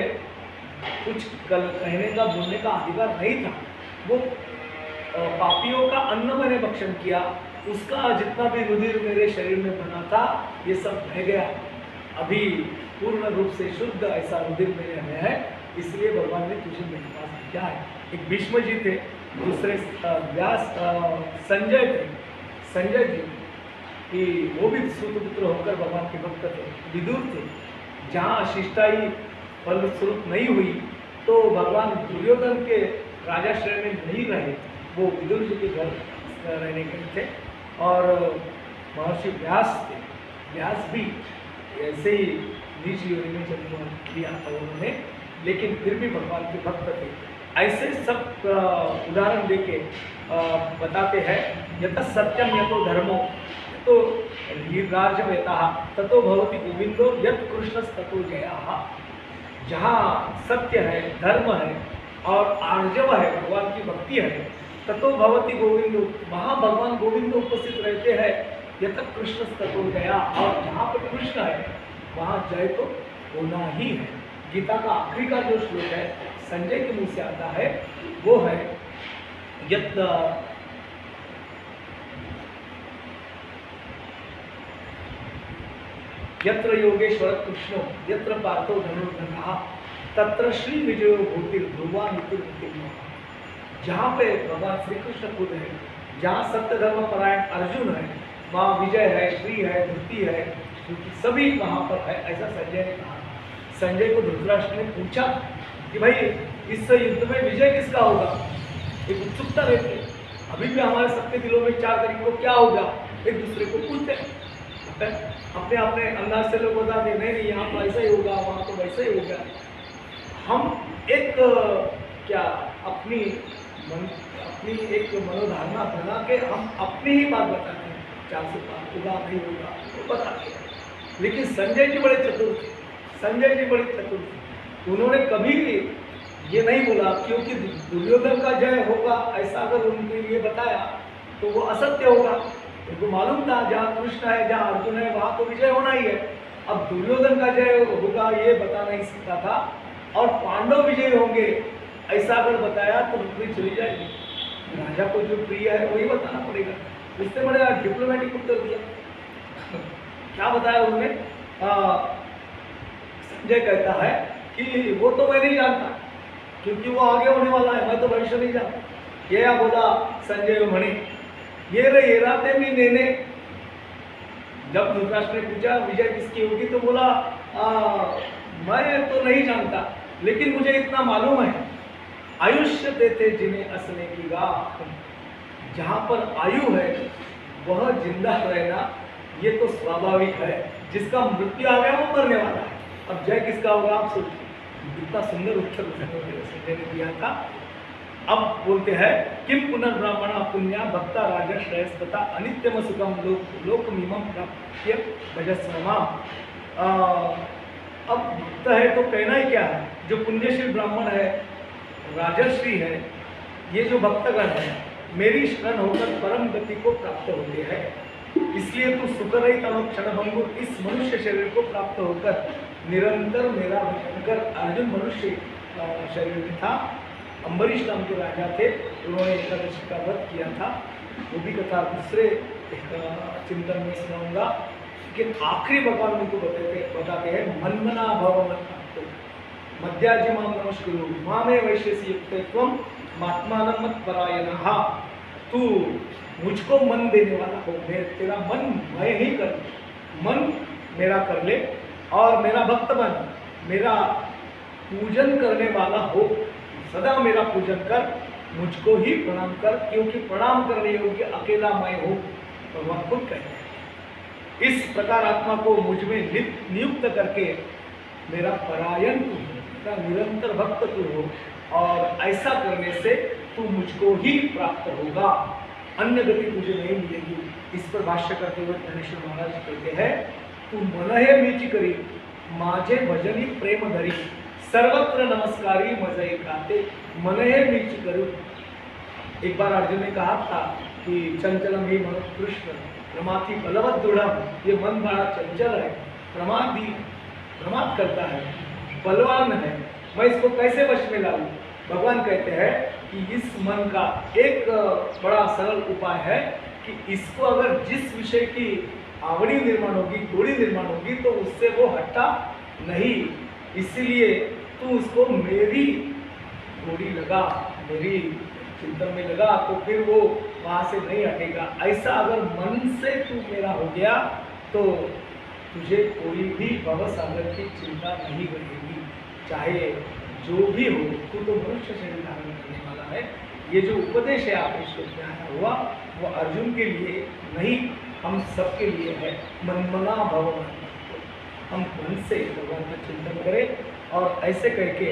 Speaker 1: कुछ कहने का, बोलने का अधिकार नहीं था। वो पापियों का अन्न मैंने भक्षण किया, उसका जितना भी रुधिर मेरे शरीर में बना था ये सब बह गया। अभी पूर्ण रूप से शुद्ध ऐसा रुधिर मेरे में है, इसलिए भगवान ने तुझे मेरे पास भेजा है। एक भीष्म जी थे, दूसरे व्यास संजय थे, संजय जी कि वो भी सूतपुत्र होकर भगवान के भक्त थे। विदुर थे, जहाँ शिष्टाई फलस्वरूप नहीं हुई तो भगवान दुर्योधन के राजाश्रय में नहीं रहे, वो विदुर जी के घर रहने गए थे। और महर्षि व्यास थे, व्यास भी ऐसे ही नीच योनि में जन्म लिया था उन्होंने, लेकिन फिर भी भगवान के भक्त थे। ऐसे सब उदाहरण देके बताते हैं। यत सत्यम यतो धर्मो तो राजवेता ततो भवति गोविंदो यत कृष्ण ततो जया। जहाँ सत्य है, धर्म है और आर्जव है, भगवान की भक्ति है, ततो भवति गोविंदो, वहाँ भगवान गोविंद उपस्थित रहते हैं। यत कृष्ण ततो जया, और जहाँ पर कृष्ण है वहाँ जय तो होना ही है। गीता का आखिरी का जो श्लोक है संजय के मुंह से आता है वो है यत्र योगेश्वर कृष्णो यत्र पार्थो धनुर्धनः तत्र श्री विजयो भूतिर ध्रुवा नीतिर्भूतिर्मः। जहाँ पे भगवान श्री कृष्ण खुद है, जहाँ सत्य धर्म परायण अर्जुन है, वहाँ विजय है, श्री है, धृति है, सभी वहाँ पर है, ऐसा संजय ने कहा। संजय को धृतराष्ट्र ने पूछा कि भाई इस युद्ध में विजय किसका होगा, एक उत्सुकता रहती है। अभी भी हमारे सबके दिलों में 4 तारीख को क्या होगा एक दूसरे को पूछते हैं, अपने अपने अंदाज से लोग बताते नहीं नहीं यहाँ तो ऐसा ही होगा, वहाँ तो वैसा ही होगा। हम एक क्या अपनी एक मनोधारणा बना के हम अपनी ही बात बताते हैं, 4 से 5 होगा नहीं होगा तो बताते हैं। लेकिन संजय जी बड़े चतुर थे, संजय जी बड़े चतुर थे। उन्होंने कभी भी ये नहीं बोला क्योंकि दुर्योधन का जय होगा ऐसा अगर उनके लिए बताया तो वो असत्य होगा। उनको मालूम था जहाँ कृष्ण है, जहाँ अर्जुन है, वहाँ तो विजय होना ही है। अब दुर्योधन का जय होगा ये बता नहीं सकता था, और पांडव विजय होंगे ऐसा अगर बताया तो नौकरी चली जाएगी। राजा को जो प्रिय है वही बताना पड़ेगा। इससे बड़े डिप्लोमेटिक उत्तर दिया। क्या बताया उन्होंने? संजय कहता है कि वो तो मैं नहीं जानता क्योंकि वो आगे होने वाला है, मैं तो भविष्य नहीं जानता। ये बोला संजय मणि ये रे राते भी नेने। जब धृतराष्ट्र ने पूछा विजय किसकी होगी तो बोला मैं तो नहीं जानता, लेकिन मुझे इतना मालूम है आयुष्य देते जिन्हें असने की गाह। जहाँ पर आयु है वह जिंदा रहना ये तो स्वाभाविक है, जिसका मृत्यु आ गया वो मरने वाला है। अब जय किसका होगा आप सोचिए। इतना सुंदर उत्तर संजय ने दिया था। अब बोलते हैं किम पुनर्ब्राह्मणा पुण्या भक्ता राजा श्रेयस्तथा अनित्यम सुखम लोकमिमं प्राप्य भजस्वमा। अब भक्त है तो कहना ही क्या है, जो पुण्यशील ब्राह्मण है, राजश्री है, ये जो भक्तगण है मेरी शरण होकर परम गति को प्राप्त होते हैं। इसलिए तू सुखरहित क्षण भंगुर इस मनुष्य शरीर को प्राप्त होकर निरंतर मेरा भजन कर। अर्जुन मनुष्य शरीर में था, अम्बरीश नाम के राजा थे, उन्होंने एकादशी का व्रत किया था। वो भी कथा दूसरे चिंतन में सुनाऊंगा। लेकिन आखिरी भगवान उनको बताते हैं मन्मना भव मत मध्याजी माम नमस्कुरु मामे वैश्यसी युक्तत्वम मात्मानं मत परायणः। तू मुझको मन देने वाला हो, मैं तेरा मन मैं ही कर, मन मेरा कर ले और मेरा भक्त बन, मेरा पूजन करने वाला हो, सदा मेरा पूजन कर, मुझको ही प्रणाम कर, क्योंकि प्रणाम करने योग्य अकेला मैं हूँ। भगवान खुद कहते हैं इस प्रकार आत्मा को मुझ में नियुक्त करके मेरा परायण तू हो, मेरा निरंतर भक्त तू हो, और ऐसा करने से तू मुझको ही प्राप्त होगा, अन्य गति तुझे नहीं मिलेगी। इस पर भाष्य करते हुए ज्ञानेश्वर महाराज कहते हैं तू मनहे मीची करी माझे भजनी प्रेम धरी सर्वत्र नमस्कारी मजे गाते मनहे मीची करू। एक बार अर्जुन ने कहा था कि चंचलम ही मनो कृष्ण प्रमाथी बलवत दृढ़। ये मन बड़ा चंचल है, प्रमाद करता है, बलवान है, मैं इसको कैसे वश में लाऊं। भगवान कहते हैं कि इस मन का एक बड़ा सरल उपाय है कि इसको अगर जिस विषय की आवड़ी निर्माण होगी, गोड़ी निर्माण होगी, तो उससे वो हटता नहीं। इसलिए तू उसको मेरी गोड़ी लगा, मेरी चिंतन में लगा तो फिर वो वहाँ से नहीं हटेगा। ऐसा अगर मन से तू मेरा हो गया तो तुझे कोई भी भव सागर की चिंता नहीं रहेगी, चाहे जो भी हो। तू तो मनुष्य शरीर धारण करने वाला है। ये जो उपदेश है आपने श्लोक में आया हुआ वो अर्जुन के लिए नहीं, हम सबके लिए है। मनमना भव, हम मन से भगवान का चिंतन करें और ऐसे करके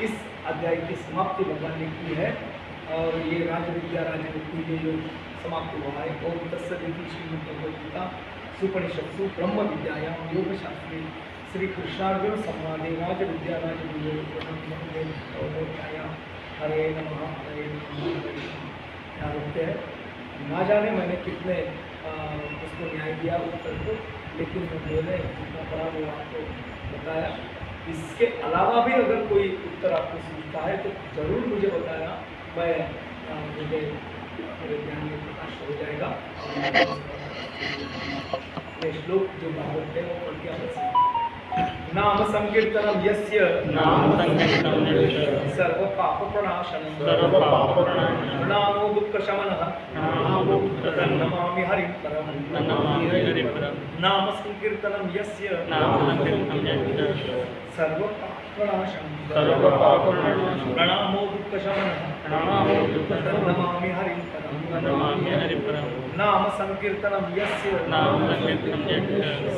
Speaker 1: इस अध्याय की समाप्ति भगवान ने की है। और ये राजविद्या राजनीति ये जो समाप्ति हुआ है, ओम तत्सदिति श्रीमद् भगवद गीता सुपनिषत्सु ब्रह्म विद्यायाम योग शास्त्रे श्री कृष्णार्जुन संवादे राजविद्या राजविद्यायाम हरे नमः हरे नमः हरे नमः। यहाँ रुकते हैं। ना जाने मैंने कितने उसको न्याय दिया उत्तर को, लेकिन मैंने जितना पढ़ा वो आपको बताया। इसके अलावा भी अगर कोई उत्तर आपको सूझता है तो ज़रूर मुझे बताया, मैं मुझे मेरे ध्यान में प्रकाश हो जाएगा। ये श्लोक जो भागवत है वो पढ़ के आप नाम संकीर्तनम यस्य सर्व पाप प्रणाशनम प्रणामो दुःख शमनः नमामि हरिं परम। नाम संकीर्तनम यस्य सर्व पाप प्रणाशनम प्रणामो दुःख शमनः नमामि हरिं परम। नाम संकीर्तनम यस्य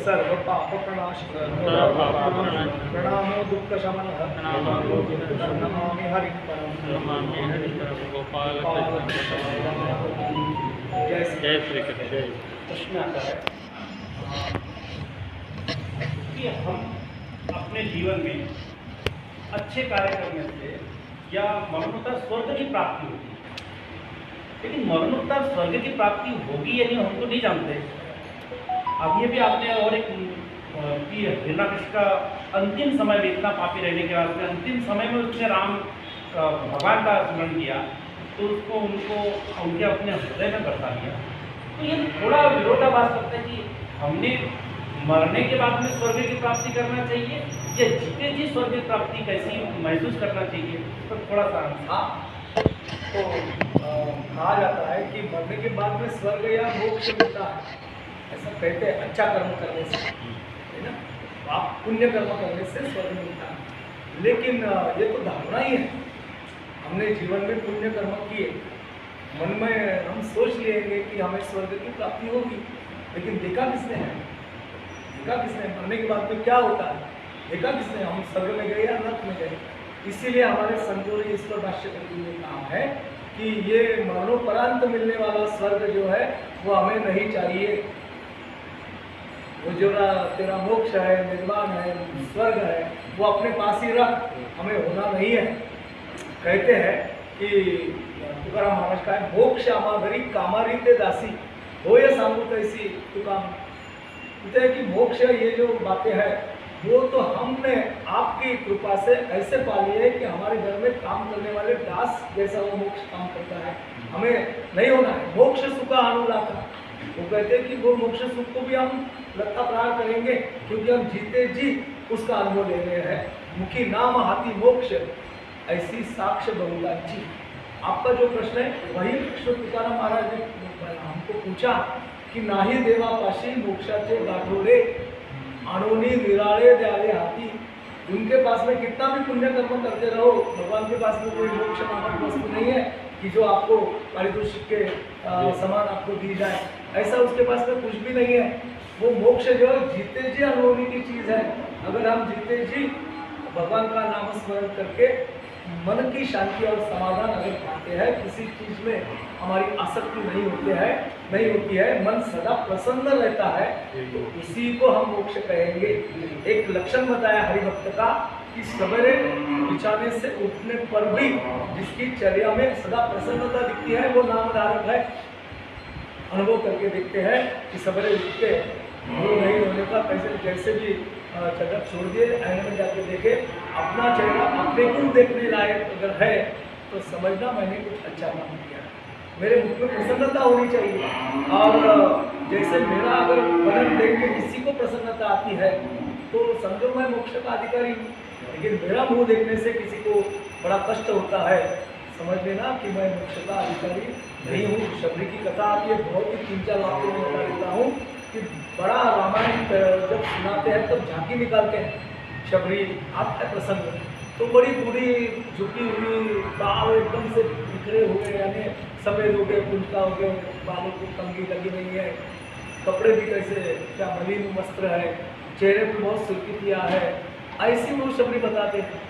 Speaker 1: सर्व पाप प्रणाशनम प्रणामो दुःख शमनः नमामि हरिं परम।
Speaker 2: गोपाल जय श्री कृष्ण।
Speaker 3: प्रश्न आता है कि हम अपने जीवन में अच्छे कार्य करने से या मरणोत्तर स्वर्ग की प्राप्ति होती है, लेकिन मरणोत्तर स्वर्ग की प्राप्ति होगी या नहीं हम तो नहीं जानते। अभी भी आपने और एक कि हिरण्यकशिपु का अंतिम समय में इतना पापी रहने के बाद में अंतिम समय में उसने राम भगवान का स्मरण किया तो उसको उनके अपने हृदय में बसा लिया। तो ये थोड़ा विरोधाभास करता है कि हमने मरने के बाद में स्वर्ग की प्राप्ति करना चाहिए या जीते जी स्वर्ग की प्राप्ति कैसी महसूस करना चाहिए, तो थोड़ा सा।
Speaker 1: हाँ, तो कहा जाता है कि मरने के बाद में स्वर्ग या मोक्ष मिलता है, ऐसा कहते हैं। अच्छा कर्म करने से, है ना, आप पुण्य कर्म करने से स्वर्ग मिलता है। लेकिन ये तो धारणा ही है। हमने जीवन में पुण्य कर्म किए, मन में हम सोच लेंगे कि हमें स्वर्ग की प्राप्ति होगी, लेकिन देखा किसने है? देखा किसने? मरने के बाद में क्या होता है देखा किसने? हम स्वर्ग में गए या नरक में गए? इसीलिए हमारे संतों ने ईश्वर भाष्यकृति में कहा है कि ये मरणोपरांत मिलने वाला स्वर्ग जो है वो हमें नहीं चाहिए। वो जो तेरा मोक्ष है, निर्वाण है, स्वर्ग है, वो अपने पास ही रख, हमें होना नहीं है। कहते हैं कि तुकाराम महाराज का है, मोक्ष आमाघरी कामारी ते दासी हो या सांगू तैसी तुकाम। कहते हैं कि मोक्ष ये जो बातें हैं वो तो हमने आपकी कृपा से ऐसे पाली है कि हमारे घर में काम करने वाले दास जैसा वो मोक्ष काम करता है, हमें नहीं होना है। मोक्ष सुख अनुलाथा, वो कहते हैं कि वो मोक्ष सुख को भी हम लता प्रहार करेंगे क्योंकि हम जीते जी उसका अनुभव ले रहे हैं। मुखी नाम हाथी मोक्ष ऐसी साक्ष्य बहुलाची। आपका जो प्रश्न है वही प्रश्न तुकाराम महाराज ने हमको पूछा कि नाही देवा पाशी मोक्षाचे गाठोडे आणोनी निराळे द्याले हाथी। उनके पास में कितना भी पुण्य कर्म करते रहो, भगवान के पास में कोई मोक्ष नामक वस्तु नहीं है कि जो आपको पारितोषिक के समान आपको दी जाए, ऐसा उसके पास में कुछ भी नहीं है। वो मोक्ष जो जीते जी अनुभवने की चीज़ है। अगर हम जीते जी भगवान का नाम स्मरण करके मन की शांति और समाधान अगर पाते हैं, किसी चीज़ में हमारी आसक्ति नहीं होती है, मन सदा प्रसन्न रहता है, तो उसी को हम मोक्ष कहेंगे। एक लक्षण बताया हरिभक्त का कि सवेरे बिछाने से उठने पर भी जिसकी चर्या में सदा प्रसन्नता दिखती है वो नामधारक है। अनुभव करके देखते हैं कि सवेरे उठ के मुँह नहीं होने का, जैसे भी चदर छोड़ दिए, आईने में जाके देखे अपना चेहरा अपने को देखने लायक अगर है तो समझना मैंने कुछ अच्छा काम किया, मेरे मुख में प्रसन्नता होनी चाहिए। और जैसे मेरा अगर बदन देख के किसी को प्रसन्नता आती है तो समझो मैं मोक्ष का अधिकारी हूँ, लेकिन मेरा मुंह देखने से किसी को बड़ा कष्ट होता है, समझ लेना कि मैं मुख्यतः अधिकारी नहीं हूँ। शबरी की कथा आती है, बहुत ही 3-4 वाक्यों में बता देता हूँ कि बड़ा रामायण जब सुनाते हैं तब झांकी निकालते हैं। शबरी आता है प्रसंग, तो बड़ी बूढ़ी झुकी हुई, बाल एकदम से बिखरे हुए, यानी सफ़ेद हो गए, कुंचला हो गए, बालों को कंघी लगी हुई है, कपड़े भी कैसे क्या मलिन वस्त्र है, चेहरे पर बहुत सुर्खी किया है, ऐसी वो शबरी बताते हैं।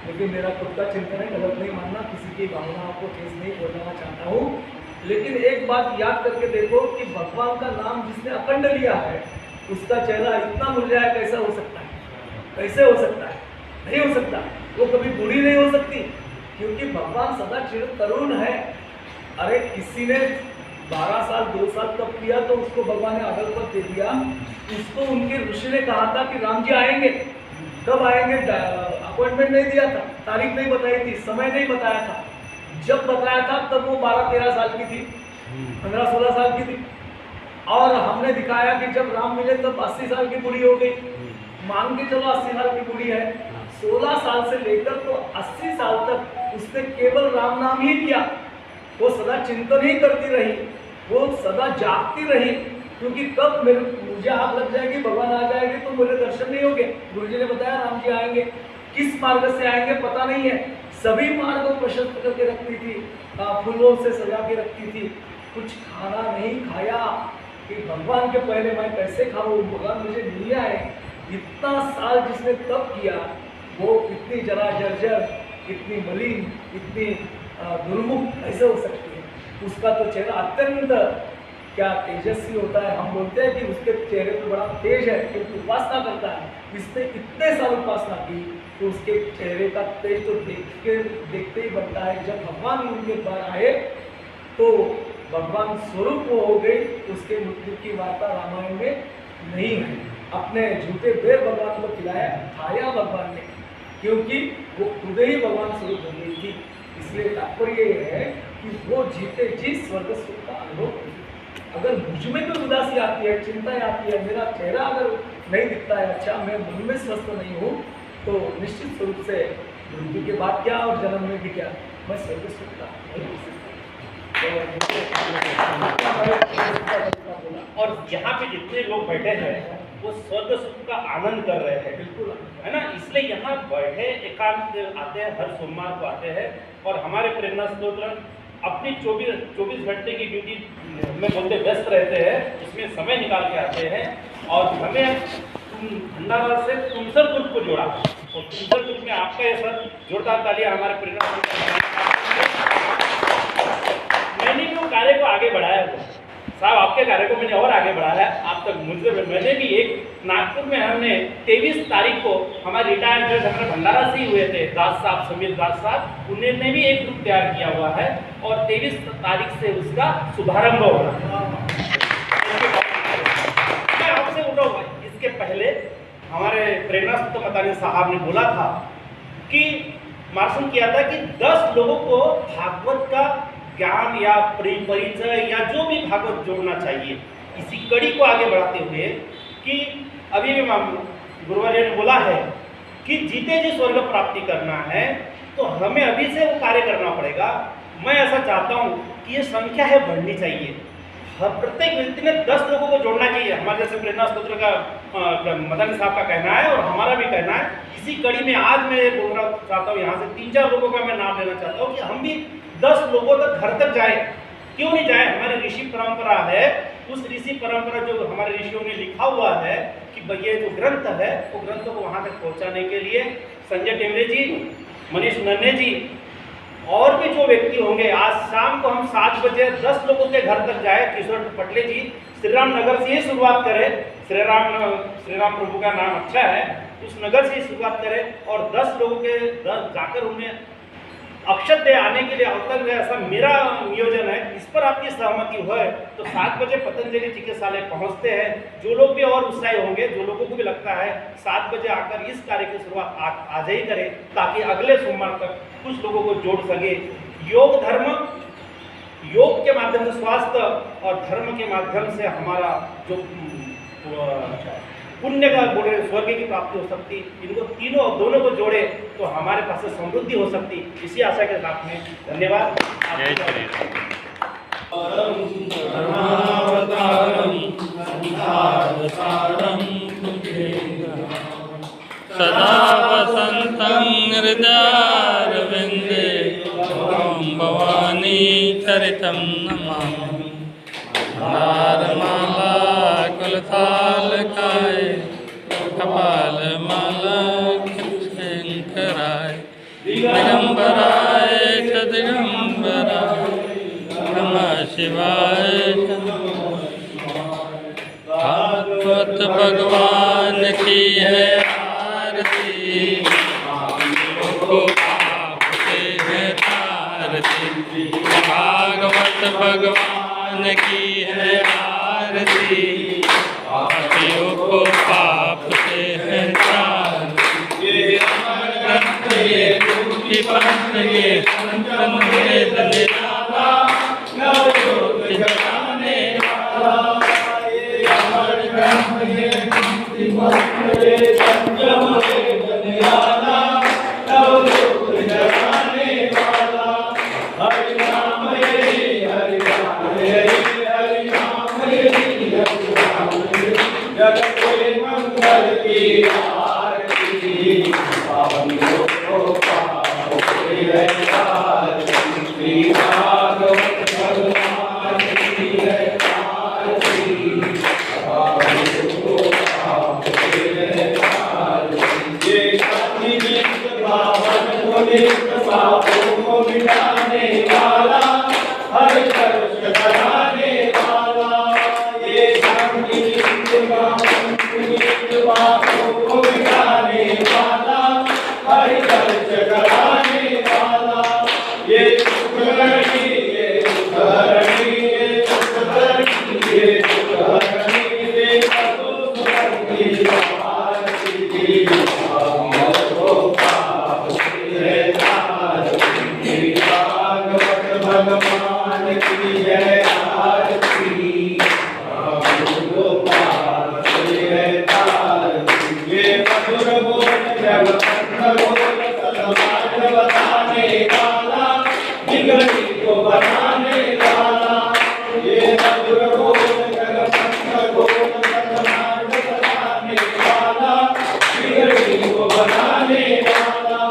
Speaker 1: लेकिन मेरा खुद का चिंतन है, गलत नहीं मानना, किसी की भावनाओं को ठेस नहीं पहुंचाना चाहता हूँ। लेकिन एक बात याद करके देखो कि भगवान का नाम जिसने अखंड लिया है उसका चेहरा इतना मुरझाया कैसा हो सकता है? कैसे हो सकता है? नहीं हो सकता। वो कभी बूढ़ी नहीं हो सकती, क्योंकि भगवान सदा चिर तरुण है। अरे किसी ने 12 साल 2 साल तप किया तो उसको भगवान ने अदल पद दे दिया। उसको उनके ऋषि ने कहा था कि राम जी आएंगे, कब आएंगे अपॉइंटमेंट नहीं दिया था, तारीख नहीं बताई थी, समय नहीं बताया था। जब बताया था तब वो 12-13 साल की थी, 15-16 साल की थी। और हमने दिखाया कि जब राम मिले तब 80 साल की बूढ़ी हो गई। मान के चलो 80 साल की बूढ़ी है, 16 साल से लेकर तो 80 साल तक उसने केवल राम नाम ही किया। वो सदा चिंतन ही करती रही, वो सदा जागती रही, क्योंकि कब मुझे आग लग जाएगी, भगवान आ जाएंगे तो मेरे दर्शन नहीं होंगे। गुरु जी ने बताया राम जी आएंगे, किस मार्ग से आएंगे पता नहीं है। सभी मार्ग को प्रशस्त करके रखती थी, फूलों से सजा के रखती थी। कुछ खाना नहीं खाया कि भगवान के पहले मैं कैसे खाऊं, भगवान मुझे मिल आए। इतना साल जिसने तप किया वो इतनी जरा जर्जर, इतनी मलिन, इतनी दुर्मुख कैसे हो सकती है? उसका तो चेहरा अत्यंत क्या तेजस्वी होता है। हम बोलते हैं कि उसके चेहरे पे बड़ा तेज है क्योंकि उपासना करता है। इसने इतने साल उपासना की तो उसके चेहरे का तेज तो देखते ही बनता है। जब भगवान उनके पार आए तो भगवान स्वरूप वो हो गई। उसके मृत्यु की वार्ता रामायण में नहीं है। अपने झूठे बेर भगवान को खिलाया, खाया भगवान ने, क्योंकि वो खुद ही भगवान स्वरूप हो गई थी। इसलिए तात्पर्य ये है कि वो जीते जी स्वर्ग सुख का अनुभव। अगर मुझ में कोई उदासी आती है, चिंताएं आती है, मेरा चेहरा अगर नहीं दिखता है अच्छा, मैं मन में स्वस्थ नहीं हूँ, तो निश्चित रूप से मृत्यु के बाद क्या और जन्म में भी क्या, मैं स्वर्ग सुख का नहीं हो सकता।
Speaker 3: और यहाँ पे जितने लोग बैठे हैं वो स्वर्ग सुख का आनंद कर रहे हैं,
Speaker 1: बिल्कुल
Speaker 3: है ना। इसलिए यहाँ बैठे एकांत आते हैं, हर सोमवार को आते हैं और हमारे प्रेरणा स्तोत्र अपनी 24 घंटे की ड्यूटी में बोलते व्यस्त रहते हैं, इसमें समय निकाल के आते हैं। और हमें भंडारा से तुमसर ग्रुप को जोड़ा, और तुमसर ग्रुप में आपका ये सर जोरदार तालियां हमारे प्रेरणा। मैंने भी वो कार्य को आगे बढ़ाया साहब, आपके कार्य को मैंने और आगे बढ़ाया आप तक मुझसे। मैंने भी एक नागपुर में हमने 23 तारीख को हमारे रिटायर्ड जज हमारे भंडारा से ही हुए थे, दास साहब, समीर दास साहब, उन्होंने भी एक ग्रुप तैयार किया हुआ है और 23 तारीख से उसका शुभारंभ हो रहा है। मैं आपसे उठा हुआ, इसके पहले हमारे प्रेरणा स्तोत्र मतानी साहब ने बोला था कि मार्शन किया था कि 10 लोगों को भागवत का ज्ञान या परिचय या जो भी भागवत जोड़ना चाहिए। इसी कड़ी को आगे बढ़ाते हुए कि अभी भी गुरुवार्य ने बोला है कि जीते जी स्वर्ग प्राप्ति करना है तो हमें अभी से वो कार्य करना पड़ेगा। मैं ऐसा चाहता हूँ कि ये संख्या है बढ़नी चाहिए। हर प्रत्येक व्यक्ति ने 10 लोगों को जोड़ना चाहिए। हमारे जैसे प्रेरणा स्तोत्र का मदन साहब का कहना है और हमारा भी कहना है। इसी कड़ी में आज मैं बोलना चाहता हूँ, यहाँ से 3-4 लोगों का मैं नाम लेना चाहता हूँ कि हम भी 10 लोगों तक घर तक जाए। क्यों नहीं जाए? हमारी ऋषि परंपरा है, उस ऋषि परंपरा जो हमारे ऋषियों ने लिखा हुआ है कि ये जो ग्रंथ है वो ग्रंथ को वहाँ तक पहुँचाने के लिए संजय टेमरे जी, मनीष नन्हे जी और भी जो व्यक्ति होंगे, आज शाम को हम 7 बजे 10 लोगों के घर तक जाए। किशोर पटले जी श्री राम नगर से ही शुरुआत करें। श्री राम प्रभु का नाम अच्छा है, उस नगर से ही शुरुआत करें और 10 लोगों के जाकर उन्हें अक्षत दे आने के लिए अवसर है। ऐसा मेरा नियोजन है। इस पर आपकी सहमति हो तो 7 बजे पतंजलि चिकित्सालय पहुंचते हैं। जो लोग भी और उत्साही होंगे, जो लोगों को भी लगता है 7 बजे आकर इस कार्य की शुरुआत आज ही करें ताकि अगले सोमवार तक कुछ लोगों को जोड़ सके। योग धर्म, योग के माध्यम से स्वास्थ्य और धर्म के माध्यम से हमारा जो पुण्य का बोल रहे स्वर्ग की प्राप्ति हो सकती, इनको तीनों दोनों को जोड़े तो हमारे पास से समृद्धि हो सकती। इसी आशा के साथ में धन्यवाद।
Speaker 2: जय श्री सदा वसन्तं हृदयारविन्दे भवानी चरितं नमामि। हारमाला कुलथालकाय कपालमाला शङ्कराय दिगम्बराय च दिगम्बराय नमः शिवाय। भागवत भगवान की है आरती, को पाप से है तारती। भागवत भगवान की है आरती, पापियों को पाप से है तारती। ये अमर ग्रंथ ये टूटी पंथ ये संतन वेद निराला, नवजोत जगाने वाला। ये अमर ग्रंथ ये टूटी पंथ ये संतन वेद निराला, नवजोत जगाने वाला। हरि नाम ये हरि नाम ये हरि नाम ये हरि नाम ये, जगत के मंगल की आरती। पावन को पाप से है तारती, श्री भागवत भगवान की है आरती। पावन को पाप से है तारती, ये सन्निधित पावन पुनीत पापों को मिटाने वाला, हर कष्ट हराने वाला। ये सन्निधित पावन पुनीत पापों को मिटाने वाला, हर कष्ट हराने वाला। ये सुखहरणी ये सुखहरणी ये सुखहरणी ये सुखहरणी ये सुखहरणी आरती। पावन को पाप से है तारती, भागवत भगवान की है आरती। पावन को पाप से है तारती, ये मधुर बोल जग बोल समाज बताने वाला, बिगड़ी को बनाने वाला। ये मधुर बोल जग बोल समाज बताने वाला, बिगड़ी को बनाने वाला।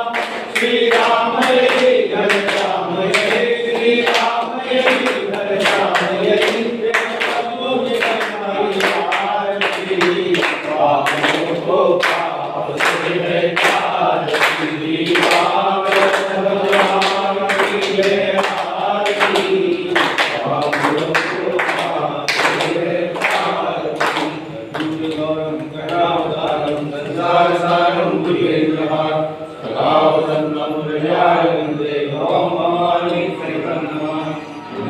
Speaker 2: श्री राम ये घर राम ये, श्री राम ये घर राम ये, आरती। पापों को पाप से है तारती, भागवत भगवान की है आरती। पापों को पाप से है तारती, दूरगौरं करुणावतारं संसार सारं भुजगेन्द्रहारं, सदावसन्तं हृदयारविन्दे भवं भवानी सहितं नमामि।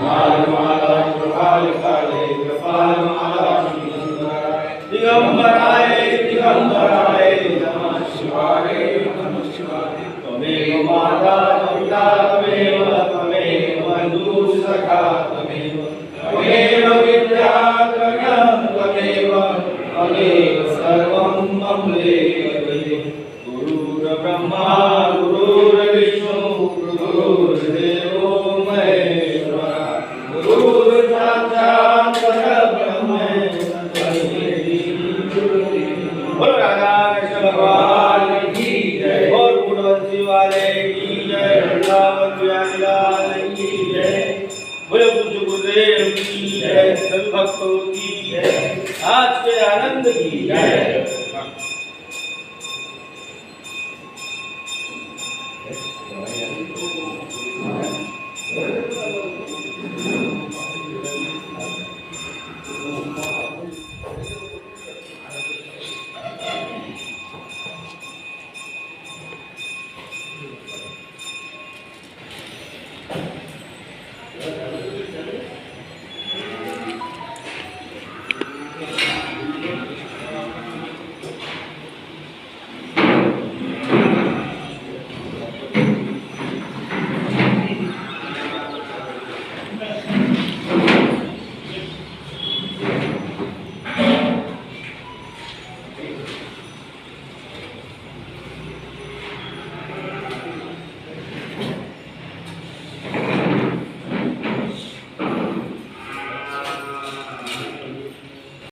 Speaker 2: माला कृपालकाले कृपालमाला दिगंबराय दिगंबराय नमः शिवाय नमः शिवाय। त्वमेव माता पिता त्वमेव त्वमेव बन्धुः सखा त्वमेव, त्वमेव विद्या त्वमेव त्वमेव त्वमेव सर्वं मम देव। गुरुर्ब्रह्मा गुरुर्विष्णु गुरुर्देवो महेश्वरः, गुरुर्साक्षात् परब्रह्म तस्मै। बोलो राधा कृष्ण भगवान की जय, और गुणवंशी वाले की जय, वृंदावन बिहारी लाल की जय। बोलो पूज्य गुरुदेव की जय, सभी भक्तों की जय, आज के आनंद की जय।